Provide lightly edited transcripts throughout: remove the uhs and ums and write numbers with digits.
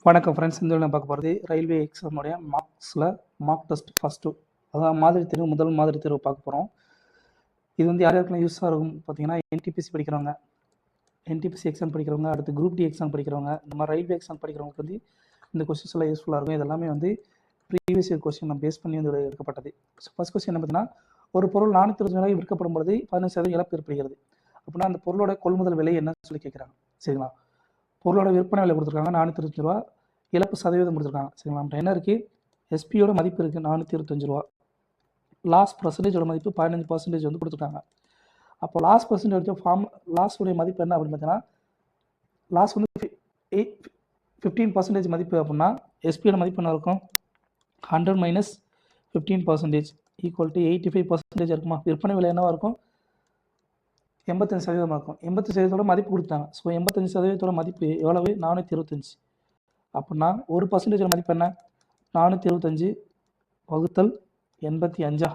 வணக்கம் ஃப்ரெண்ட்ஸ். இந்த நான் பார்க்க போகிறது ரயில்வே எக்ஸாமுடைய மார்க் டெஸ்ட் ஃபஸ்ட்டு, அதான் மாதிரி தேர்வு, முதல் மாதிரி தேர்வு பார்க்க போகிறோம். இது வந்து யார் யாருக்கெல்லாம் யூஸாக இருக்கும் பார்த்தீங்கன்னா, என்டிபிசி படிக்கிறவங்க, என்டிபிசி எக்ஸாம் படிக்கிறவங்க, அடுத்து குரூப் டி எக்ஸாம் படிக்கிறவங்க, இந்த மாதிரி ரயில்வே எக்ஸாம் படிக்கிறவங்களுக்கு வந்து இந்த கொஸ்டின்ஸ் எல்லாம் யூஸ்ஃபுல்லாக இருக்கும். இதெல்லாமே வந்து ப்ரீவியஸ் இயர் கொஸ்டின் பேஸ் பண்ணி வந்து எடுக்கப்பட்டது. ஸோ ஃபஸ்ட் கொஸ்டின் என்ன பார்த்தீங்கன்னா, ஒரு பொருள் 420 ரூபாய் விற்கப்படும் பொழுது 15% இழப்பு ஏற்படுகிறது அப்படின்னா அந்த பொருளோட கொள்முதல் விலை என்னன்னு சொல்லி கேட்குறாங்க. சரிங்களா? பொருளோட விற்பனை விலை கொடுத்துருக்காங்க 425 ரூபா, இழப்பு சதவீதம் கொடுத்துருக்காங்க. சரிங்களா? நம்ம என்ன இருக்குது, எஸ்பியோட மதிப்பு இருக்குது 425 ரூபா, லாஸ் பர்சன்டேஜோட மதிப்பு 15% வந்து கொடுத்துருக்காங்க. அப்போ லாஸ் பர்சன்டேஜ் லாஸுடைய மதிப்பு என்ன அப்படின்னு பார்த்தீங்கன்னா, லாஸ் வந்து 15% மதிப்பு அப்படின்னா எஸ்பியோட மதிப்பு என்ன இருக்கும், 100 மைனஸ் 15% ஈக்குவல் டு 85% இருக்குமா. விற்பனை விலை என்னவாக இருக்கும், 85% இருக்கும். 85% மதிப்பு கொடுத்தாங்க. ஸோ 85% மதிப்பு எவ்வளவு, 425. அப்படின்னா 1% மதிப்பு என்ன, 425 வகுத்தல் 85.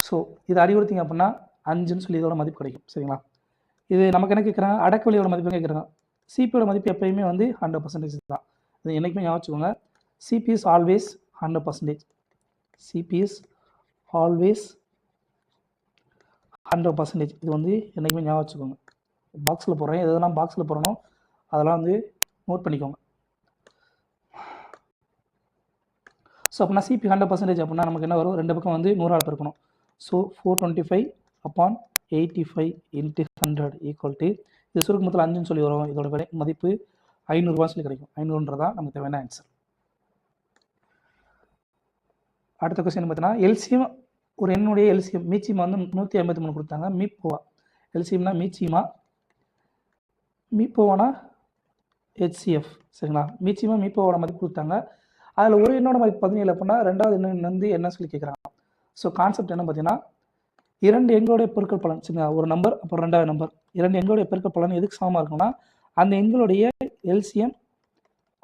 ஸோ இது அடி கொடுத்தீங்க அப்படின்னா 5ன்னு சொல்லி இதோட மதிப்பு கிடைக்கும். சரிங்களா? இது நமக்கு என்ன கேட்குறாங்க, அடக்க விலையோட மதிப்பு கேட்குறாங்க. சிபியோட மதிப்பு எப்பயுமே வந்து 100% தான். இது என்றைக்குமே ஞாபகம் வச்சுக்கோங்க. CP is always 100%. CP is always 100%. இது வந்து என்றைக்குமே ஞாபகம் வச்சுக்கோங்க. பாக்ஸில் போடுறேன், எதெல்லாம் பாக்ஸில் போடணும் அதெல்லாம் வந்து நோட் பண்ணிக்கோங்க. ஸோ அப்படின்னா சிபி 100% அப்படின்னா நமக்கு என்ன வரும், ரெண்டு பக்கம் வந்து 100 பெருக்கணும். ஸோ 425/85 × 100 ஈக்குவல் டு, இது சுருக்கமத்தில் 5ன்னு சொல்லி வரும். இதோட விலை மதிப்பு 500 சொல்லி கிடைக்கும். 500 நமக்கு தேவையான ஆன்சர். அடுத்த கொஸ்டின் பார்த்தீங்கன்னா, எல்சிஎம் ஒரு எண்ணுடைய எல்சிஎம் மீச்சிமா வந்து 153 கொடுத்தாங்க. மீப்போவா எல்சிஎம்னா மீப்போவானா ஹெச்சிஎஃப். சரிங்களா? மீச்சிமா மீப்போவோட மதிப்பு கொடுத்தாங்க. அதில் ஒரு எண்ணோட மதிப்பு 17 அப்படின்னா ரெண்டாவது எண்ணு வந்து என்ன சொல்லி கேட்குறாங்க. ஸோ கான்செப்ட் என்ன பார்த்தீங்கன்னா, இரண்டு எண்களுடைய பெருக்கல் பலன். சரிங்களா? ஒரு நம்பர் அப்புறம் ரெண்டாவது நம்பர், இரண்டு எண்களுடைய பெருக்கல் பலன் எதுக்கு சமமாக இருக்கும்னா அந்த எண்களுடைய எல்சிஎம்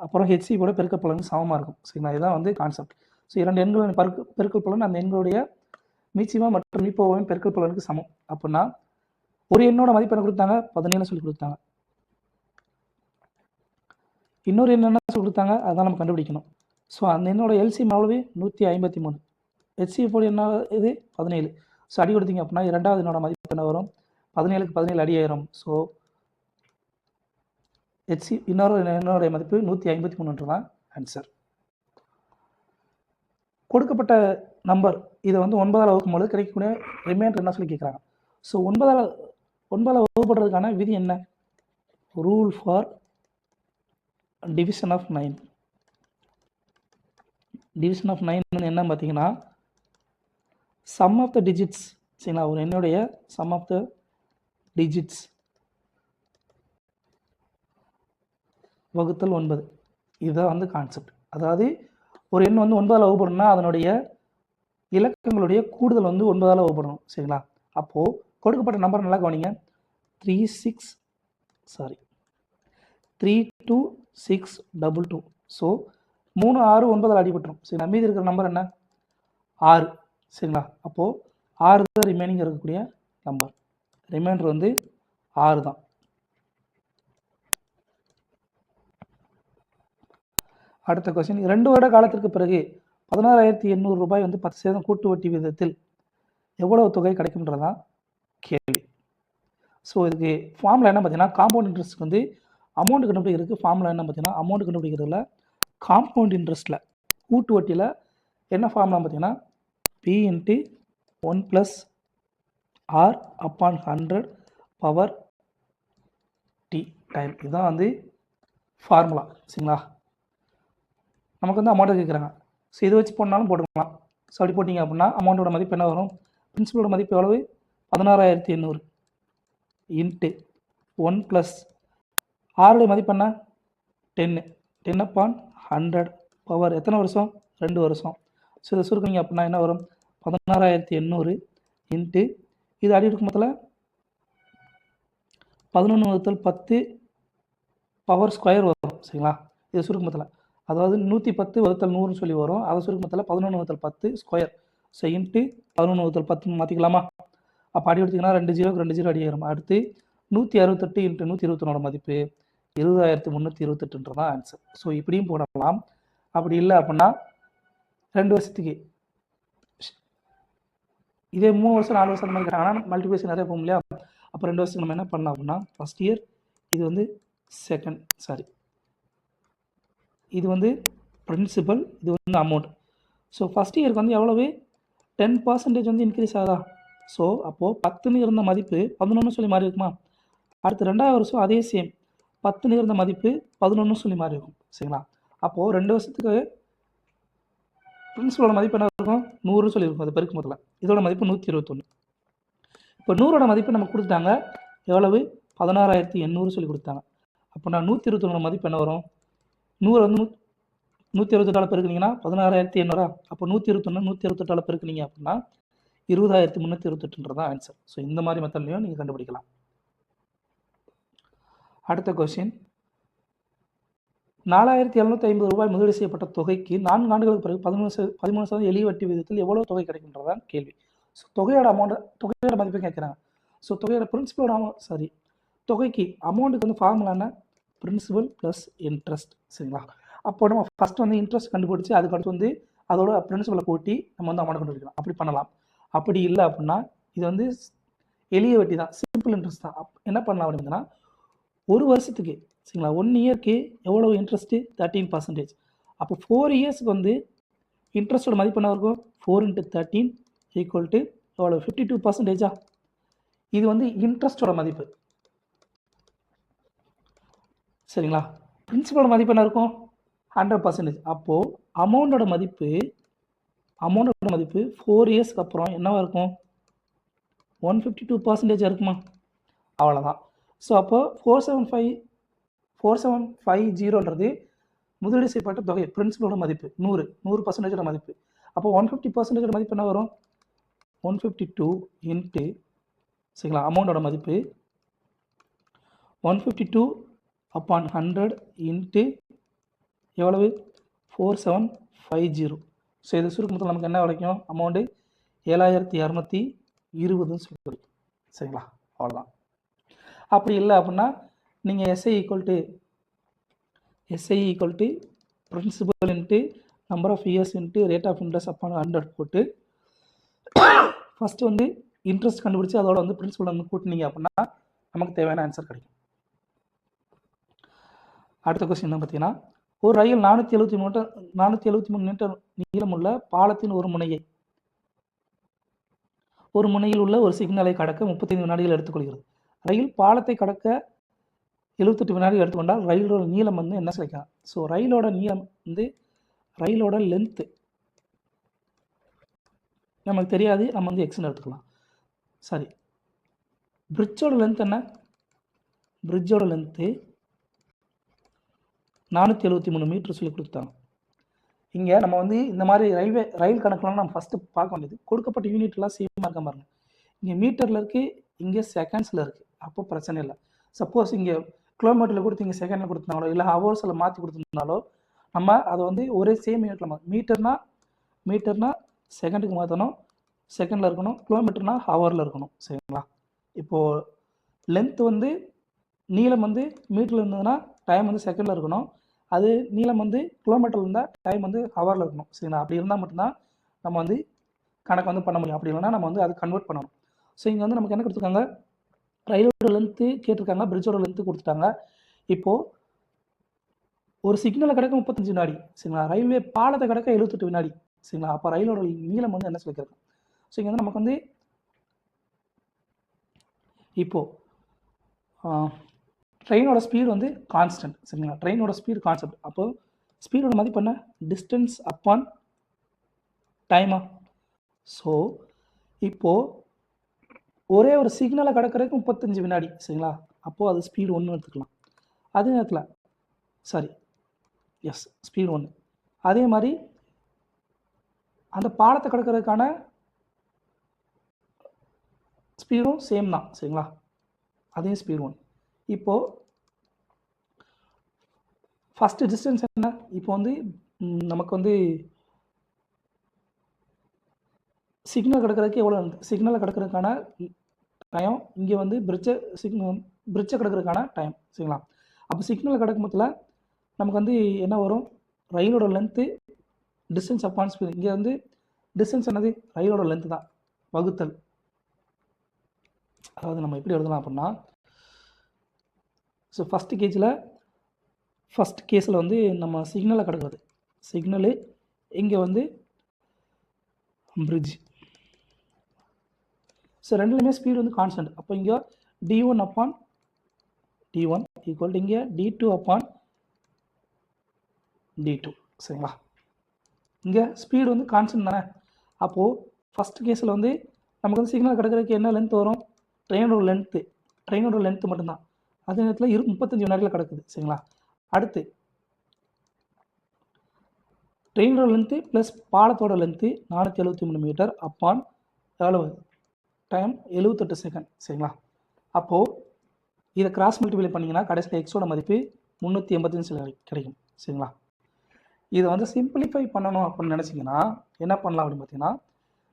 அப்புறம் ஹெச்சி கூட பெருக்கல் பலனுக்கு சமமாக இருக்கும். சரிங்களா? இதுதான் வந்து கான்செப்ட். ஸோ இரண்டு எண்களுடைய பெருக்கல் பலன் அந்த எண்களுடைய மீச்சிமா மற்றும் மீப்போவின் பெருக்கல் பலனுக்கு சமம். அப்படின்னா ஒரு எண்ணோட மதிப்பு என்ன கொடுத்தாங்க, 17 சொல்லி கொடுத்தாங்க. இன்னொரு எண் என்ன சொல்லி கொடுத்தாங்க, அதான் நம்ம கண்டுபிடிக்கணும். ஸோ அந்த எண்ணோட எல்சிஎம் எவ்வளவு, 153. ஹெச்சிஎஃப் என்ன இது 17. ஸோ அடி கொடுத்தீங்க அப்படின்னா இரண்டாவது எண்ணோட மதிப்பு என்ன வரும், 17க்கு 17 அடி ஆயிரும். ஸோ இன்னொரு எண்ணோடைய மதிப்பு 153 தான் ஆன்சர். கொடுக்கப்பட்ட நம்பர் இதை வந்து 9ஆல் வகுக்கும்போது கிடைக்கக்கூடிய ரிமைண்டர் என்ன சொல்லி கேட்குறாங்க. ஸோ 9ஆல் வகுப்படுறதுக்கான விதி என்ன, rule for division of 9. Division of 9 என்ன பார்த்தீங்கன்னா, சம் ஆஃப் த டிஜிட்ஸ். சரிங்களா? ஒரு எண்ணுடைய சம் ஆஃப் த டிஜிட்ஸ் வகுத்தல் 9. இதுதான் வந்து கான்செப்ட். அதாவது ஒரு எண் வந்து 9ஆல் வகுப்படணும்னா அதனுடைய இலக்கங்களுடைய கூடுதல் வந்து 9ஆல் வகுப்படணும். சரிங்களா? அப்போது கொடுக்கப்பட்ட நம்பர் நல்லா கவனிங்க, 32622. ஸோ 3 6 9ஆல் அடிபட்டுரும். சரி, மீதி இருக்கிற நம்பர் என்ன, 6. சரிங்களா? அப்போது 6 தான் ரிமைனிங் இருக்கக்கூடிய நம்பர். ரிமைண்டர் வந்து 6 தான். அடுத்த கொஸ்டின், 2 வருட காலத்திற்கு பிறகு 16,800 ரூபாய் வந்து 10% கூட்டு வட்டி விதத்தில் எவ்வளவு தொகை கிடைக்கும்ன்றதான் கேள்வி. ஸோ இதுக்கு ஃபார்முலா என்ன பார்த்தீங்கன்னா, காம்பவுண்ட் இன்ட்ரெஸ்ட் வந்து அமௌண்ட் கண்டுபிடிக்கிறதுக்கு ஃபார்முலா என்ன பார்த்தீங்கன்னா, அமௌண்ட் கண்டுபிடிக்கிறதுல காம்பவுண்ட் இன்ட்ரெஸ்ட்டில் கூட்டு வட்டியில் என்ன ஃபார்முலா பார்த்தீங்கன்னா, P × 1 + R/100 power T time. இதுதான் வந்து ஃபார்முலா. சரிங்களா? நமக்கு வந்து அமௌண்ட்டை கேட்குறாங்க. ஸோ இதை வச்சு போடனாலும் போட்டுக்கலாம். ஸோ அப்படி போட்டிங்க அப்படின்னா அமௌண்ட்டோட மதிப்பு என்ன வரும், பிரின்சிபலோட மதிப்பு எவ்வளவு, 16,800 × 1 + ஆருடைய மதிப்பு என்ன, 10/100 பவர் எத்தனை வருஷம், 2 வருஷம். ஸோ இதை சுருக்கிங்க அப்படின்னா என்ன வரும், 16,800 × இது அடி இருக்கும் மொத்தத்தில் 11/10 பவர் ஸ்கொயர் வரும். சரிங்களா? இது சுருக்கும் மொத்தத்தில், அதாவது 110/100 சொல்லி வரும். அதை சுருக்கமத்தில் 11/10 ஸ்கொயர். So into 11/10 மாற்றிக்கலாமா. அப்போ அடி எடுத்திங்கன்னா 2 0க்கு 2 0 அடி ஆயிரும். அடுத்து 168 × 121 மதிப்பு 20,328 தான் ஆன்சர். ஸோ இப்படியும் போடலாம். அப்படி இல்லை அப்படின்னா 2 வருஷத்துக்கு இதே 3 வருஷம் 4 வருஷம் அந்த மாதிரி கேட்டாங்கன்னா மல்டிபிளேஷன் நிறைய போகும் இல்லையா? அப்போ 2 வருஷத்துக்கு நம்ம என்ன பண்ணலாம் அப்படின்னா ஃபஸ்ட் இயர், இது வந்து இது வந்து பிரின்சிபல், இது வந்து அமௌண்ட். ஸோ ஃபஸ்ட் இயருக்கு வந்து எவ்வளவு 10% வந்து இன்க்ரீஸ் ஆகுதா? ஸோ அப்போது 10ன்னு இருந்த மதிப்பு 11 சொல்லி மாறி இருக்குமா? அடுத்து 2வது வருஷம் அதே சேம் 10ன்னு இருந்த மதிப்பு 11 சொல்லி மாறி இருக்கும். சரிங்களா? அப்போது 2 வருஷத்துக்கு பிரின்சிபலோட மதிப்பு என்ன இருக்கும்? 100 சொல்லியிருக்கும். அது பெருக்கும் முதல்ல இதோட மதிப்பு 121. இப்போ 100ஓட மதிப்பு நமக்கு கொடுத்துட்டாங்க. எவ்வளவு? 16,800 சொல்லி கொடுத்தாங்க. அப்போ நான் 121 மதிப்பு என்ன வரும்? 100 வந்து 128 பெருக்குனீங்கன்னா 16,800. அப்போ 121 128 பெருக்குனீங்க அப்படின்னா 20,328 தான் ஆன்சர். ஸோ இந்த மாதிரி மெத்தட்லையும் நீங்கள் கண்டுபிடிக்கலாம். அடுத்த கொஸ்டின், 4,750 ரூபாய் முதலீடு செய்யப்பட்ட தொகைக்கு 4 ஆண்டுகளுக்கு பிறகு 13% எளிய வட்டி விகிதத்தில் எவ்வளவு தொகை கிடைக்கின்றதான் கேள்வி. ஸோ தொகையோட மதிப்பை கேட்குறாங்க. ஸோ தொகையோட பிரின்சிபலோட தொகைக்கு அமௌண்ட்டுக்கு வந்து ஃபார்முலா என்ன? Principal plus interest. சரிங்களா? அப்போ நம்ம ஃபஸ்ட் வந்து இன்ட்ரெஸ்ட் கண்டுபிடிச்சி அதுக்கடுத்து வந்து அதோட பிரின்சிபலை கூட்டி நம்ம வந்து அமௌண்ட் கண்டுபிடிக்கலாம். அப்படி பண்ணலாம். அப்படி இல்லை அப்படின்னா இது வந்து எளிய வட்டி தான், சிம்பிள் இன்ட்ரெஸ்ட் தான். என்ன பண்ணலாம் அப்படின்னா ஒரு வருஷத்துக்கு, சரிங்களா, 1 இயருக்கு எவ்வளோ இன்ட்ரெஸ்ட்டு? 13%. அப்போ 4 இயர்ஸ்க்கு வந்து இன்ட்ரெஸ்ட்டோட மதிப்பு என்ன இருக்கும்? 4 × 13 = எவ்வளோ? 52%. இது வந்து இன்ட்ரெஸ்ட்டோட மதிப்பு. சரிங்களா? பிரின்சிபலோட மதிப்பு என்ன இருக்கும்? 100%. அப்போது அமௌண்டோட மதிப்பு 4 இயர்ஸ்க்கு அப்புறம் என்னவா இருக்கும்? 152% இருக்குமா? அவ்வளோதான். ஸோ அப்போ 4750ன்றது முதலீடு செய்யப்பட்ட தொகை, பிரின்சிபலோட மதிப்பு 100% மதிப்பு. அப்போ 150% மதிப்பு என்ன வரும்? 152 இன்ட்டு, சரிங்களா, அமௌண்டோட மதிப்பு 152/100 இன்ட்டு எவ்வளவு? 4750. ஸோ இது சுருக்கத்தில் நமக்கு என்ன கிடைக்கும்? அமௌண்ட்டு 7,220 சொல்லி கிடைக்கும். சரிங்களா? அவ்வளோதான். அப்படி இல்லை அப்படின்னா நீங்கள் SI principal into number of years into rate of interest upon 100 போட்டு ஃபஸ்ட்டு வந்து இன்ட்ரெஸ்ட் கண்டுபிடிச்சி அதோட வந்து பிரின்சிபல் வந்து கூட்டினீங்க அப்படின்னா நமக்கு தேவையான ஆன்சர் கிடைக்கும். அடுத்த கொஸ்டின் என்ன பார்த்தீங்கன்னா, ஒரு ரயில் 473 மீட்டர் நீளமுள்ள பாலத்தின் ஒரு முனையில் உள்ள ஒரு சிக்னலை கடக்க 35 வினாடிகள் எடுத்துக்கொள்கிறது. ரயில் பாலத்தை கடக்க 78 வினாடிகள் எடுத்துக்கொண்டால் ரயிலோட நீளம் வந்து என்ன கிடைக்கும்? ஸோ ரயிலோட நீளம் வந்து ரயிலோட லென்த்து நமக்கு தெரியாது, நம்ம வந்து எக்ஸ்ன்னு எடுத்துக்கலாம். சரி, பிரிட்ஜோட லென்த் என்ன? பிரிட்ஜோட லென்த்து 473 மீட்டர் சொல்லி கொடுத்தாங்க. இங்கே நம்ம வந்து இந்த மாதிரி ரயில் கணக்குலாம் நம்ம ஃபஸ்ட்டு பார்க்க வேண்டியது கொடுக்கப்பட்ட யூனிட்லாம் சேமாக இருக்க பாருங்க. இங்கே மீட்டரில் இருக்குது, இங்கே செகண்ட்ஸில் இருக்குது. அப்போ பிரச்சனை இல்லை. சப்போஸ் இங்கே கிலோமீட்டரில் கொடுத்து இங்கே செகண்டில் கொடுத்துருந்தாங்களோ இல்லை ஹவர்ஸில் மாற்றி கொடுத்துருந்தாலோ நம்ம அதை வந்து ஒரே சேம் யூனிட்டில் மீட்டர்னா செகண்டுக்கு மாற்றணும், செகண்டில் இருக்கணும். கிலோமீட்டர்னா ஹவரில் இருக்கணும். சரிங்களா? இப்போது லென்த் வந்து நீளம் வந்து மீட்டரில் இருந்ததுன்னா டைம் வந்து செகண்டில் இருக்கணும். அது நீளம் வந்து கிலோமீட்டரில் இருந்தால் டைம் வந்து ஹவரில் இருக்கணும். சரிங்களா? அப்படி இருந்தால் மட்டும்தான் நம்ம வந்து கணக்கு வந்து பண்ண முடியும். அப்படி இல்லைன்னா நம்ம வந்து அது கன்வெர்ட் பண்ணணும். ஸோ இங்கே வந்து நமக்கு என்ன கொடுத்துருக்காங்க? ரயிலோட லென்த்து கேட்டிருக்காங்க, பிரிட்ஜோட லென்த்து கொடுத்துட்டாங்க. இப்போது ஒரு சிக்னலை கடக்க 35 வினாடி. சரிங்களா? ரயில்வே பாலத்தை கடக்க 78 வினாடி. சரிங்களா? அப்போ ரயிலோட நீளம் வந்து என்ன சொல்லிக்கிறது? ஸோ இங்கே வந்து நமக்கு வந்து இப்போது ட்ரெயினோட ஸ்பீடு வந்து கான்ஸ்டன்ட். சரிங்களா? ட்ரெயினோட ஸ்பீடு கான்ஸ்டன்ட். அப்போது ஸ்பீடோட மதிப்பு என்ன? டிஸ்டன்ஸ் அப்பான் டைமா. ஸோ இப்போது ஒரே ஒரு சிக்னலை கடக்கிறதுக்கு 35 வினாடி. சரிங்களா? அப்போது அது ஸ்பீடு 1 எடுத்துக்கலாம். அதே நேரத்தில் ஸ்பீடு 1. அதே மாதிரி அந்த பாலத்தை கடக்கிறதுக்கான ஸ்பீடும் சேம் தான். சரிங்களா? அதே ஸ்பீடு 1. இப்போது ஃபஸ்ட்டு டிஸ்டன்ஸ் என்ன? இப்போ வந்து நமக்கு வந்து சிக்னல் கிடக்கிறதுக்கு எவ்வளோ? சிக்னலை கிடக்கிறதுக்கான டைம், இங்கே வந்து பிரிட்ஜை கிடக்கிறதுக்கான டைம். சரிங்களா? அப்போ அப்போ சிக்னலில் கிடக்கும் போதில் நமக்கு வந்து என்ன வரும், ரயிலோட லென்த்து டிஸ்டன்ஸ் அப்பான் ஸ்பீடு. இங்கே வந்து டிஸ்டன்ஸ் என்னது, ரயிலோட லென்த்து தான் வகுத்தல். அதாவது நம்ம எப்படி எழுதலாம் அப்படின்னா, ஸோ ஃபஸ்ட்டு கேஸில் வந்து நம்ம சிக்னலில் கிடக்குறது சிக்னலு, இங்கே வந்து பிரிட்ஜ். ஸோ ரெண்டுலேயுமே ஸ்பீடு வந்து கான்ஸ்டன்ட். அப்போ இங்கே d1 upon d1 equal to இங்கே d2 அப்பான் d2. சரிங்களா, இங்கே ஸ்பீடு வந்து கான்ஸ்டன்ட் தானே. அப்போது ஃபஸ்ட் கேஸில் வந்து நமக்கு வந்து சிக்னல் கிடக்கிறதுக்கு என்ன லென்த் வரும், ட்ரெயினோட லென்த்து மட்டும்தான். அதே நேரத்தில் 35 வினாடியில் கிடக்குது. சரிங்களா, அடுத்து ட்ரெயினோட லென்த்து ப்ளஸ் பாலத்தோட லென்த்து 473 மீட்டர் அப்பான் எவ்வளவு டைம் 78 செகண்ட். சரிங்களா, அப்போது இதை கிராஸ் மல்டிப்ளை பண்ணிங்கன்னா கடைசியில் எக்ஸோட மதிப்பு 385 கிடைக்கும். சரிங்களா, இதை வந்து சிம்பிளிஃபை பண்ணணும் அப்படின்னு நினச்சிங்கன்னா என்ன பண்ணலாம் அப்படின்னு பார்த்தீங்கன்னா,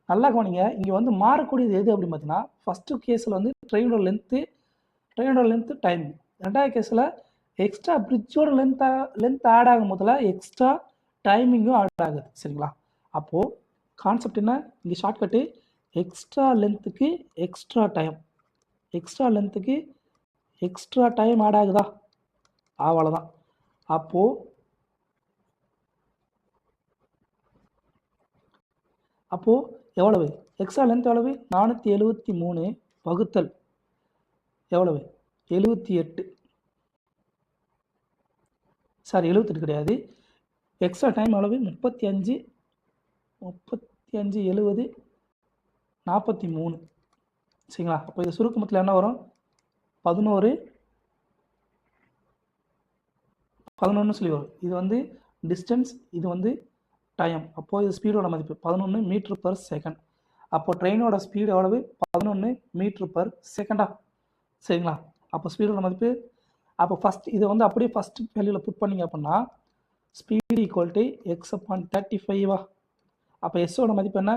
நல்லா கவனிங்க. இங்கே வந்து மாறக்கூடியது எது அப்படின்னு பார்த்தீங்கன்னா, ஃபஸ்ட்டு கேஸில் வந்து ட்ரெயினோட லென்த்து டைம். ரெண்டாவது கேஸில் எக்ஸ்ட்ரா பிரிட்ஜோட லென்த் ஆட் ஆகும் போதில் எக்ஸ்ட்ரா டைமிங்கும் ஆட் ஆகுது. சரிங்களா, அப்போது கான்செப்ட் என்ன, இங்கே ஷார்ட்கட்டு எக்ஸ்ட்ரா லென்த்துக்கு எக்ஸ்ட்ரா டைம் ஆட் ஆகுதா, அவ்வளோதான். அப்போது எவ்வளவு எக்ஸ்ட்ரா லென்த் எவ்வளவு, 473 வகுத்தல் எவ்வளவு 78. சாரி 78 கிடையாது, எக்ஸ்ட்ரா டைம் எவ்வளவு 35 70 43. சரிங்களா, அப்போ இது சுருக்கமத்தில் என்ன வரும் 11 சொல்லி வரும். இது வந்து டிஸ்டன்ஸ், இது வந்து டைம். அப்போது இது ஸ்பீடோட மதிப்பு 11 மீட்டர் பர் செகண்ட். அப்போது ட்ரெயினோட ஸ்பீடு எவ்வளவு 11 மீட்டர் பர் செகண்டா. சரிங்களா, அப்போ ஸ்பீடோட மதிப்பு, அப்போ ஃபஸ்ட் இதை வந்து அப்படியே ஃபஸ்ட்டு வேல்யூவில் புட் பண்ணிங்க அப்படின்னா speed equal to X upon 35. அப்போ எஸ்ஸோட மதிப்பு என்ன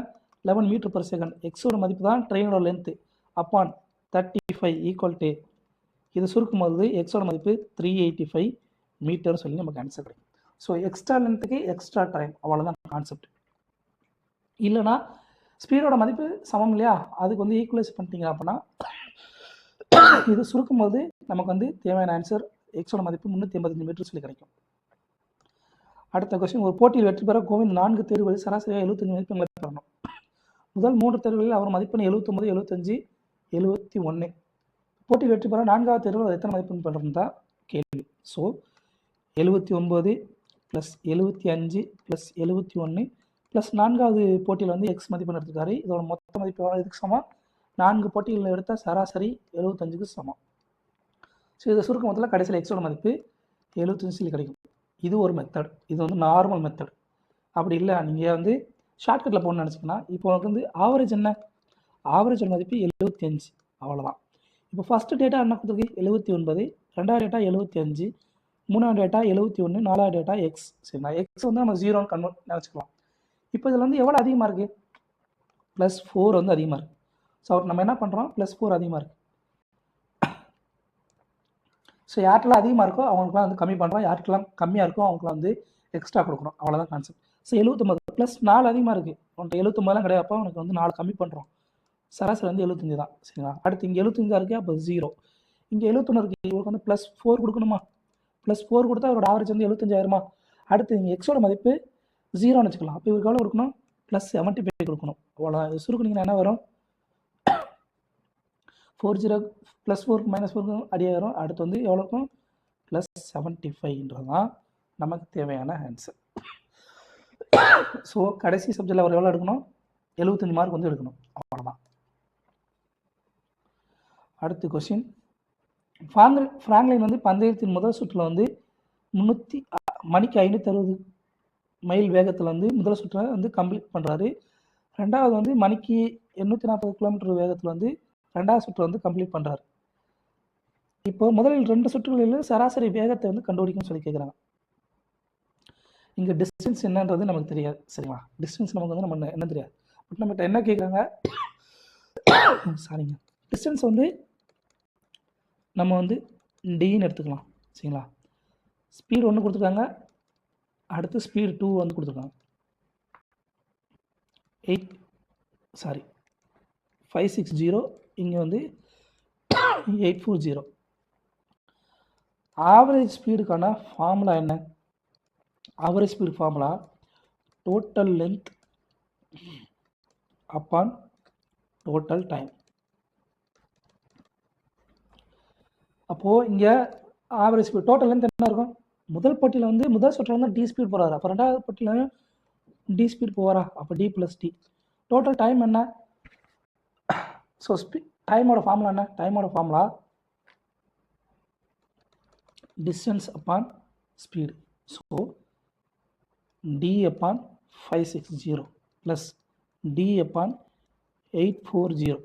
11 மீட்டர் பர் செகண்ட். எக்ஸோட மதிப்பு தான் ட்ரெயினோட லென்த்து அப்பான் 35 ஈக்குவல் டு இது சுருக்கும் போது எக்ஸோட மதிப்பு 385 மீட்டர் சொல்லி நமக்கு ஆன்சர் கிடைக்கும். ஸோ எக்ஸ்ட்ரா லென்த்துக்கு எக்ஸ்ட்ரா டைம், அவ்வளோதான் கான்செப்ட். இல்லைனா ஸ்பீடோட மதிப்பு சமம் இல்லையா, அதுக்கு வந்து ஈக்குவலைஸ் பண்ணிட்டீங்க அப்படின்னா இது சுருக்கும் போது நமக்கு வந்து தேவையான ஆன்சர் எக்ஸோட மதிப்பு 385 மீட்டர் சொல்லி கிடைக்கும். அடுத்த கொஸ்டின், ஒரு போட்டியில் வெற்றி பெற கோவிந்த் 4 தேர்வுகளில் சராசரியாக 75 மதிப்பெண்களை பெறணும். முதல் 3 தேர்வுகளில் அவர் மதிப்பெண் 79, 75, 71. போட்டியில் வெற்றி பெற 4வது தேர்வில் எத்தனை மதிப்பெண் பெறணும் தான் கேள்வி. ஸோ 79 + 75 + 71 ப்ளஸ் 4வது போட்டியில் வந்து எக்ஸ் மதிப்பெண் எடுத்துக்காரு. இதோட மொத்த மதிப்பு எதுக்கு சமம், 4 போட்டிகளில் எடுத்த சராசரி 75க்கு சமம். ஸோ இதை சுருக்க மொத்தத்தில் கடைசியில் எக்ஸோட மதிப்பு 75 கிடைக்கும். இது ஒரு மெத்தட், இது வந்து நார்மல் மெத்தட். அப்படி இல்லை நீங்கள் வந்து ஷார்ட்கட்டில் போகணும்னு நினச்சிங்கன்னா, இப்போ உனக்கு வந்து ஆவரேஜ் என்ன, ஆவரேஜ் மதிப்பு 75, அவ்வளோதான். இப்போ ஃபஸ்ட்டு டேட்டா என்ன கொடுத்துருக்கு 79, ரெண்டாவது டேட்டா 75, மூணாவது டேட்டா 71, நாலாவது டேட்டா எக்ஸ். சரிங்களா, எக்ஸ் வந்து நம்ம 0ன்னு கன்வெர்ட் நினச்சிக்கலாம். இப்போ இதில் வந்து எவ்வளோ அதிகமாக இருக்குது, +4 வந்து அதிகமாக இருக்குது. ஸோ நம்ம என்ன பண்ணுறோம், +4 அதிகமாக இருக்குது. ஸோ யார்ட்டெல்லாம் அதிகமாக இருக்கோ அவங்களுக்குலாம் வந்து கம்மி பண்ணுறோம், யார்ட்டெல்லாம் கம்மியாக இருக்கோ அவங்களுக்குலாம் வந்து எக்ஸ்ட்ரா கொடுக்குறோம், அவ்வளோதான் கான்செப்ட். ஸோ 79 + 4 அதிகமாக இருக்குது, உன்ட்டு 79 கிடையாது, அப்போ உனக்கு வந்து 4 கம்மி பண்ணுறோம், சராசரி வந்து 75 தான். சரிங்களா, அடுத்து இங்கே 75 இருக்குது, அப்போ 0. இங்கே 71 இருக்குது, இவருக்கு வந்து +4 கொடுக்கணுமா, +4 கொடுத்தா அவரோட ஆவரேஜ் வந்து 75 ஆயிருமா. அடுத்து இங்கே எக்ஸோட மதிப்பு 0ன்னு வச்சுக்கலாம், அப்போ இவருக்கு எவ்வளோ கொடுக்கணும், +75 கொடுக்கணும், அவ்வளோ. இது சுருக்குனிங்கன்னா என்ன வரும், 40 +4 -4 அடியாயிரும். அடுத்து வந்து எவ்வளோ இருக்கும், +75ன்றது தான் நமக்கு தேவையான ஆன்சர். ஸோ கடைசி சப்ஜெக்டில் அவர் எவ்வளோ எடுக்கணும், 75 மார்க் வந்து எடுக்கணும், அவ்வளோதான். அடுத்த கொஸ்டின், ஃப்ராங்க்லின் வந்து பந்தயத்தின் முதல் சுற்றில் வந்து மணிக்கு 560 மைல் வேகத்தில் வந்து முதல் சுற்றை வந்து கம்ப்ளீட் பண்ணுறாரு. ரெண்டாவது வந்து மணிக்கு 840 கிலோமீட்டர் வேகத்தில் வந்து ரெண்டாவது சுற்று வந்து கம்ப்ளீட் பண்ணுறாரு. இப்போ முதலில் 2 சுற்றுகளில் சராசரி வேகத்தை வந்து கண்டுபிடிக்கும்னு சொல்லி கேட்குறாங்க. இங்கே டிஸ்டன்ஸ் என்னன்றது நமக்கு தெரியாது. சரிங்களா, டிஸ்டன்ஸ் நமக்கு வந்து நம்ம என்ன தெரியாது, பட் நம்மகிட்ட என்ன கேட்குறாங்க, சாரிங்க, டிஸ்டன்ஸ் வந்து நம்ம வந்து டின்னு எடுத்துக்கலாம். சரிங்களா, ஸ்பீடு 1 கொடுத்துருக்காங்க, அடுத்து ஸ்பீடு 2 வந்து கொடுத்துருக்காங்க. 560, இங்கே வந்து 840. ஆவரேஜ் ஸ்பீடுக்கான ஃபார்முலா என்ன? Average speed formula total length upon total time. அப்போது இங்கே ஆவரேஜ் ஸ்பீட் டோட்டல் லென்த் என்ன இருக்கும்? முதல் பட்டியில் வந்து முதல் சுற்றில் வந்து டி ஸ்பீட் போகிறாரு, அப்போ ரெண்டாவது பட்டியில் டி ஸ்பீட் போகிறா, அப்போ D plus D. Total time என்ன? ஸோ டைமோட ஃபார்முலா என்ன? டைமோட ஃபார்முலா டிஸ்டன்ஸ் அப்பான் ஸ்பீடு. ஸோ டி அப்பான் 560 ப்ளஸ் டி அப்பான் 840.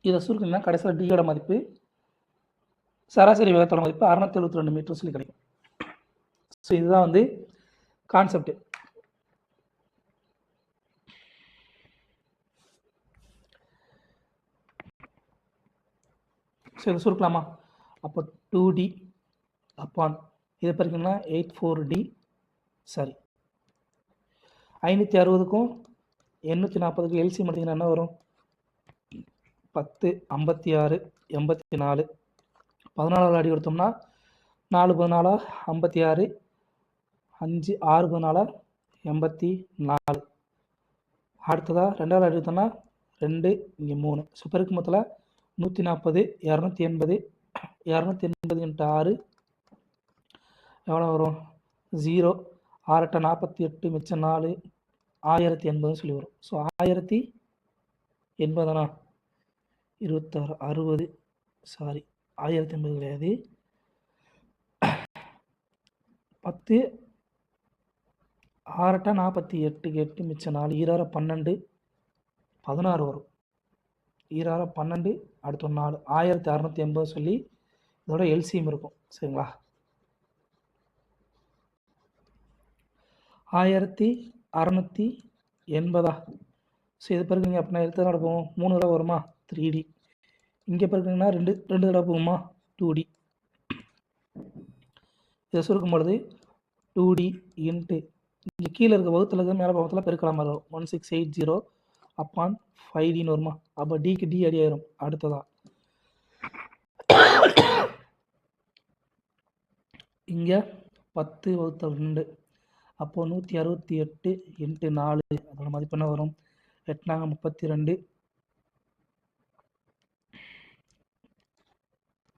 இதை சுருக்கினா கடைசியில் டியோட மதிப்பு சராசரி வேகத்தோட மதிப்பு 672 மீட்டர் சொல்லி கிடைக்கும். ஸோ இதுதான் வந்து கான்செப்ட். ஸோ இதை சுருக்கலாமா? அப்போ 2D அப்பான் இதை பிறகுன்னா 840D, சாரி 560க்கும் 840க்கும் எல்சி பார்த்தீங்கன்னா என்ன வரும்? 10, 56, 84. 14 அடி கொடுத்தோம்னா 4 14 56, 5 6 14 84. அடுத்ததாக 2வது அடி எடுத்தோம்னா 2 இங்கே 3. ஸோ பெருக்கு மொத்தத்தில் 140, 280, 280 × 6 எவ்வளோ வரும்? 0, 6 8 48, மிச்சம் 4, 1080 சொல்லி வரும். ஸோ 1080 26 60, சாரி 1080 கிடையாது, 10 6 8 48, 8 மிச்சம் 4, 2 12 16 வரும். 2 12 அடுத்த 4 1680 சொல்லி இதோட எல்சிஎம் இருக்கும். சரிங்களா? 1680. ஸோ இது பிறகுங்க அப்படின்னா எடுத்து நடக்கும் 3 தடவை வருமா? 3D. இங்கே பிறகுங்கன்னா 2 தடவை போகுமா? 2D. இதை சுருக்கும் பொழுது 2D இன்ட்டு இங்கே கீழே இருக்க வகுத்தில் இருக்க மேலே பக்கத்தில் பெருக்கலாம் வரும் 1680 அப்பான் 5Dன்னு வருமா? அப்போ டிக்கு டி அடி ஆயிரும். அடுத்ததான் இங்கே 10/2, அப்போது 168 × 4 அதோட மதிப்பு என்ன வரும்? 8 32,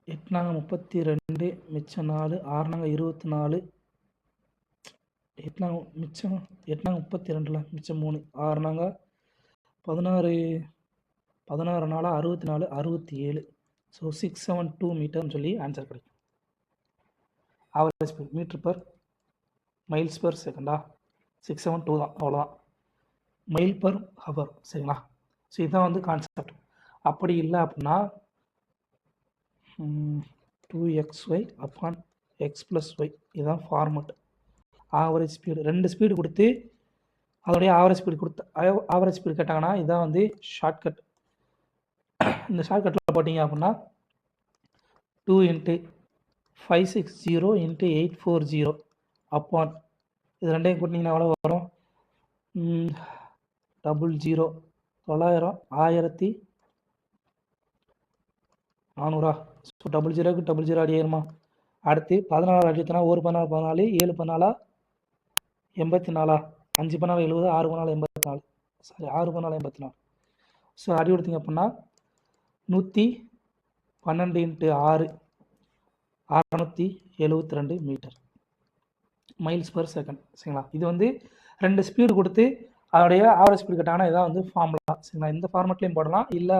8 32 மிச்சம் 4, 6 24, 8 மிச்சம் 8 32 மிச்சம் 3, 6 16 16 64 67. ஸோ 672 மீட்டர்னு சொல்லி ஆன்சர் கிடைக்கும். Average speed meter per miles per செகண்டா? 672 தான், அவ்வளோதான். Mile per hour. சரிங்களா? ஸோ இதுதான் வந்து கான்செப்ட். அப்படி இல்லை அப்படின்னா 2xy அப்பான் x + y இதுதான் ஃபார்மெட். ஆவரேஜ் ஸ்பீடு 2 ஸ்பீடு கொடுத்து அதோடைய ஆவரேஜ் ஸ்பீடு கேட்டாங்கன்னா இதுதான் வந்து ஷார்ட்கட். இந்த ஷார்ட்கட்டில் போட்டிங்க அப்படின்னா 2 × 560 × 840 அப்பான் இது ரெண்டையும் கூட்டிங்கன்னா எவ்வளோ வரும்? 00 900 1400. ஸோ 00க்கு 00 அடி ஆயிருமா? அடுத்து 14 அடி எடுத்தனா 1 14 14, 7 14 84, 5 14 70, 6 14 84, சாரி 6 14 84. ஸோ அடி கொடுத்தீங்க அப்படின்னா 112 × 6 672 மீட்டர் மைல்ஸ் பர் செகண்ட். சரிங்களா? இது வந்து 2 ஸ்பீடு கொடுத்து அதோடைய ஆவரேஜ் ஸ்பீடு கேட்டாங்கன்னா இதான் வந்து ஃபார்முலா. சரிங்களா? இந்த ஃபார்மெட்லேயும் போடலாம், இல்லை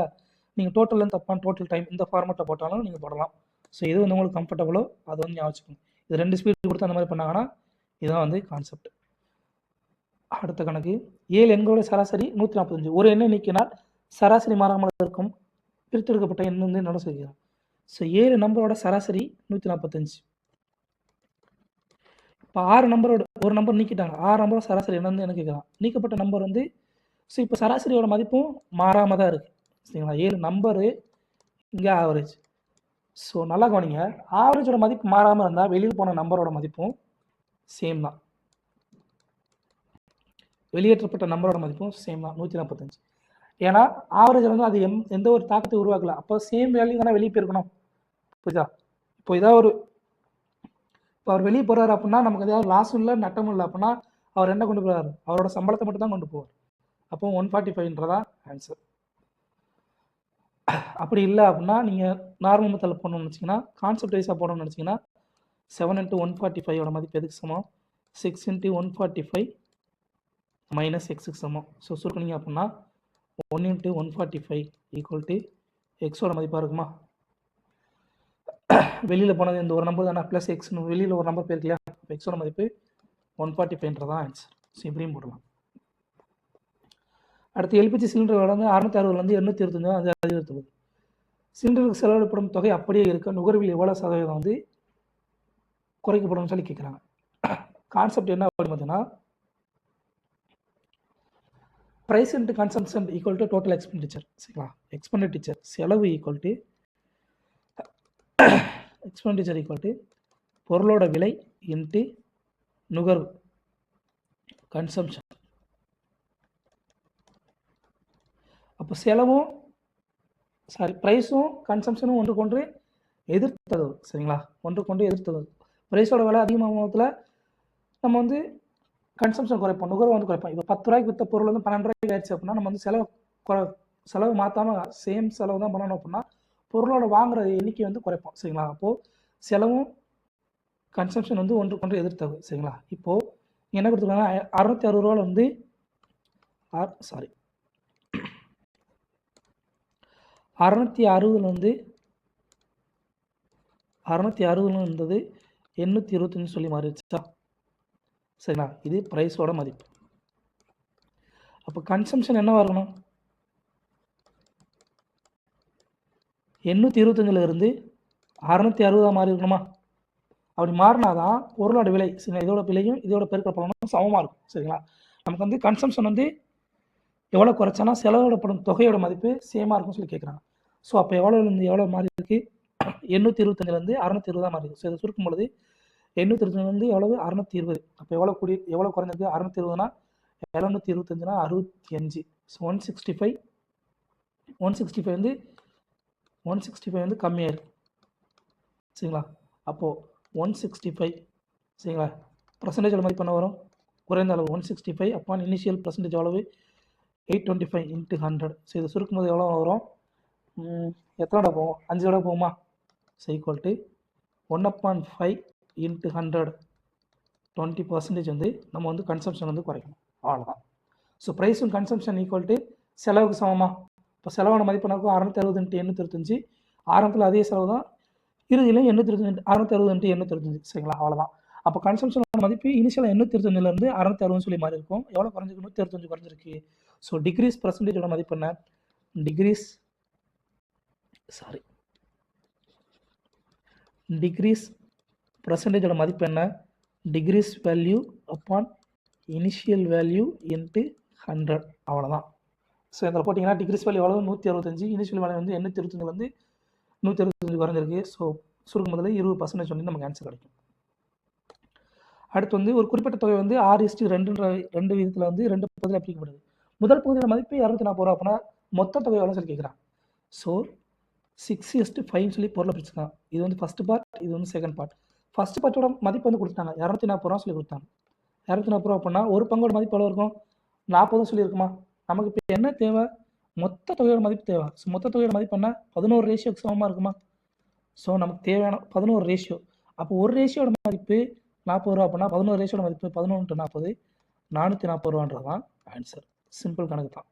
நீங்கள் total length upon total time இந்த ஃபார்மெட்டை போட்டாலும் நீங்கள் போடலாம். ஸோ இது வந்து உங்களுக்கு கம்ஃபர்டபுளோ அது வந்து ஞாபகம் வச்சுக்கோங்க. இது 2 ஸ்பீடு கொடுத்து அந்த மாதிரி பண்ணாங்கன்னா இதுதான் வந்து கான்செப்ட். அடுத்த கணக்கு 7 எண்களோட சராசரி 145. ஒரு எண்ணை நீக்கினால் சராசரி மாறாமல் இருக்கும் பிரித்தெடுக்கப்பட்ட எண் வந்து என்னோட சொல்லிக்கிறேன். ஸோ 7 நம்பரோட சராசரி 145. இப்போ 6 நம்பரோட ஒரு நம்பர் நீக்கிட்டாங்க, 6 நம்பரோட சராசரி என்னன்னு எனக்கு கேட்கலாம். நீக்கப்பட்ட நம்பர் வந்து ஸோ இப்போ சராசரியோட மதிப்பும் மாறாமல் தான் இருக்குது. சரிங்களா? 7 நம்பரு இங்கே ஆவரேஜ். ஸோ நல்லா கவனிங்க, ஆவரேஜோட மதிப்பு மாறாமல் இருந்தால் வெளியில் போன நம்பரோட மதிப்பும் சேம் தான். வெளியேற்றப்பட்ட நம்பரோட மதிப்பும் சேம் தான் 145. ஏன்னா ஆவரேஜ் வந்து அது எந்த ஒரு தாக்கத்தை உருவாக்கல. அப்போ சேம் வேல்யூ தானே வெளியே போயிருக்கணும். புரியுதா? இப்போ ஏதாவது இப்போ அவர் வெளியே போகிறாரு அப்படின்னா நமக்கு ஏதாவது லாஸும் இல்லை நட்டமும் இல்லை அப்படின்னா அவர் என்ன கொண்டு போகிறாரு? அவரோட சம்பளத்தை மட்டும் தான் கொண்டு போவார். அப்போ 145ன்றதான் ஆன்சர். அப்படி இல்லை அப்படின்னா நீங்கள் நார்மல் மெத்தடில் போடணும்னு நினச்சிங்கன்னா, கான்செப்ட் வைஸாக போடணும்னு நினச்சிங்கன்னா 7 × 145 மதிப்பு எதுக்கு சமம்? 6 × 145 மைனஸ் எக்ஸுக்கு சமம். ஸோ சுருக்கினீங்க அப்படின்னா 1 × 145 ஈக்குவல் டு எக்ஸோட மதிப்பாக இருக்குமா? வெளியில் போனது இந்த ஒரு நம்பர் தானே, ப்ளஸ் எக்ஸ்னு வெளியில் ஒரு நம்பர் போயிருக்கலையா? எக்ஸோட மதிப்பு 145ன்றதான் ஆன்சர். ஸோ இப்படியும் போடலாம். அடுத்து எல்பிஜி சிலிண்டர் வந்து 660 825 அது அதிகரித்துள்ளது. சிலிண்டருக்கு செலவிடப்படும் தொகை அப்படியே இருக்க நுகர்வில் எவ்வளோ சதவீதம் வந்து குறைக்கப்படும் சொல்லி கேட்குறாங்க. கான்செப்ட் என்ன அப்படின்னு பார்த்தீங்கன்னா, price into consumption equal to total expenditure. சரிங்களா? எக்ஸ்பெண்டிச்சர் செலவு equal to expenditure equal to பொருளோட விலை இன்ட்டு நுகர்வு கன்சம்ஷன். அப்போ செலவும் ப்ரைஸும் கன்சம்ஷனும் ஒன்றுக்கொன்று எதிர்த்தது. சரிங்களா? ஒன்றுக்கொன்று எதிர்த்தது. ப்ரைஸோட விலை அதிகமாகும் போதில் நம்ம வந்து கன்சம்ஷன் குறைப்போம், நுகர்வு வந்து குறைப்போம். இப்போ 10 ரூபாய்க்கு விற்ற பொருள் வந்து 12 ரூபாய்க்கு ஆயிடுச்சு அப்படின்னா நம்ம வந்து செலவு மாற்றாமல் சேம் செலவு தான் பண்ணணும் அப்படின்னா பொருளோட வாங்குற எண்ணிக்கை வந்து குறைப்போம். சரிங்களா? அப்போது செலவும் கன்சம்ஷன் வந்து ஒன்றுக்கொன்று எதிர்த்தது. சரிங்களா? இப்போது என்ன கொடுத்துருக்காங்க? 660 வந்து 660 வந்து 660 இருந்தது 825 சொல்லி மாறிடுச்சா? சரிங்களா? இது ப்ரைஸோட மதிப்பு. அப்போ கன்சம்ஷன் என்னவா இருக்கணும்? 825 இருந்து 660 மாறி இருக்கணுமா? அப்படி மாறினாதான் பொருளோட விலை, சரிங்களா, இதோட விலையும் இதோட பெருக்கப்படணும் சமமாக இருக்கும். சரிங்களா? நமக்கு வந்து கன்சம்ஷன் வந்து எவ்வளோ குறைச்சானா செலவிடப்படும் தொகையோட மதிப்பு சேமாக இருக்கும்னு சொல்லி கேட்குறாங்க. ஸோ அப்போ எவ்வளோலேருந்து எவ்வளோ மாறி இருக்குது? 825 620 தான் மாறி இருக்குது. ஸோ இதை சுருக்கும் பொழுது 825 எவ்வளவு? 620. அப்போ எவ்வளோ குறைஞ்சிருக்கு? 620னா 725னா 65. ஸோ 165 வந்து 165 வந்து கம்மியாக இருக்குது. சரிங்களா? அப்போது 165 சரிங்களா பர்சன்டேஜோட மதிப்பு என்ன வரும்? குறைந்த அளவு 165 அப்பான் இனிஷியல் பர்சன்டேஜ் எவ்வளவு? 825 × 100. ஸோ இதை சுருக்கும் போது எவ்வளோ வரும்? எத்தனை தடவை போகும்? 5 தடவை போகுமா? ஸோ ஈக்குவல் டு 1/5 × 100 20% வந்து நம்ம வந்து கன்சம்ஷன் வந்து குறைக்கணும். அவ்வளோதான். ஸோ ப்ரைஸும் கன்சம்ஷன் ஈக்குவல் டு செலவுக்கு சமமா? இப்போ செலவான மதிப்பு நமக்கு 660 × 825. ஆரம்பத்தில் அதே செலவு தான், இறுதியிலும் 825 660 × 825. சரிங்களா? அவ்வளோதான். அப்போ கன்சம்ஷனோட மதிப்பு இனிஷியலாக 825 660 சொல்லி மாறி இருக்கும். எவ்வளோ குறைஞ்சிருக்கு? 165 குறைஞ்சிருக்கு. ஸோ டிகிரீஸ் பர்சன்டேஜோட மதிப்பு என்ன? டிகிரீஸ் பர்சன்டேஜோட மதிப்பு என்ன? Degrees value upon initial value into 100. அவ்வளோதான். ஸோ இதில் போட்டிங்கன்னா டிகிரீஸ் வேல்யூ எவ்வளோ? 165. இனிஷியல் வேல்யூ வந்து 825 165 குறைஞ்சிருக்கு. ஸோ சுருக்கும் முதல்ல 20% வந்து நமக்கு ஆன்சர் கிடைக்கும். அடுத்து வந்து ஒரு குறிப்பிட்ட தொகை வந்து 6:2 விதத்தில் வந்து 2 பகுதியில் பிரிக்கப்படுது. முதல் பகுதியோட மதிப்பு 240 ரூபா. அப்படின்னா மொத்த தொகை எவ்வளோ சொல்லி கேட்குறான். ஸோ 6:5 சொல்லி பொருளை பிரிச்சுக்கலாம். இது வந்து ஃபஸ்ட் பார்ட், இது வந்து செகண்ட் பார்ட். ஃபஸ்ட் பார்ட்டோட மதிப்பு வந்து கொடுத்தாங்க 240 ரூபா சொல்லி கொடுத்தாங்க. 240 ரூபா அப்படின்னா ஒரு பங்கோட மதிப்பு எவ்வளோ இருக்கும்? 40 சொல்லி இருக்குமா? நமக்கு இப்போ என்ன தேவை? மொத்த தொகையோட மதிப்பு தேவை. ஸோ மொத்த தொகையோட மதிப்பு என்ன? 11 ரேஷியோக்கு சமமாக இருக்குமா? ஸோ நமக்கு தேவையான 11 ரேஷியோ. அப்போ ஒரு ரேஷியோட மதிப்பு 40 ரூபா அப்படின்னா 11 ரேஷியோட மதிப்பு 11 × 40 440 ரூபான்றது தான் ஆன்சர். சிம்பிள் கணக்கு தான்.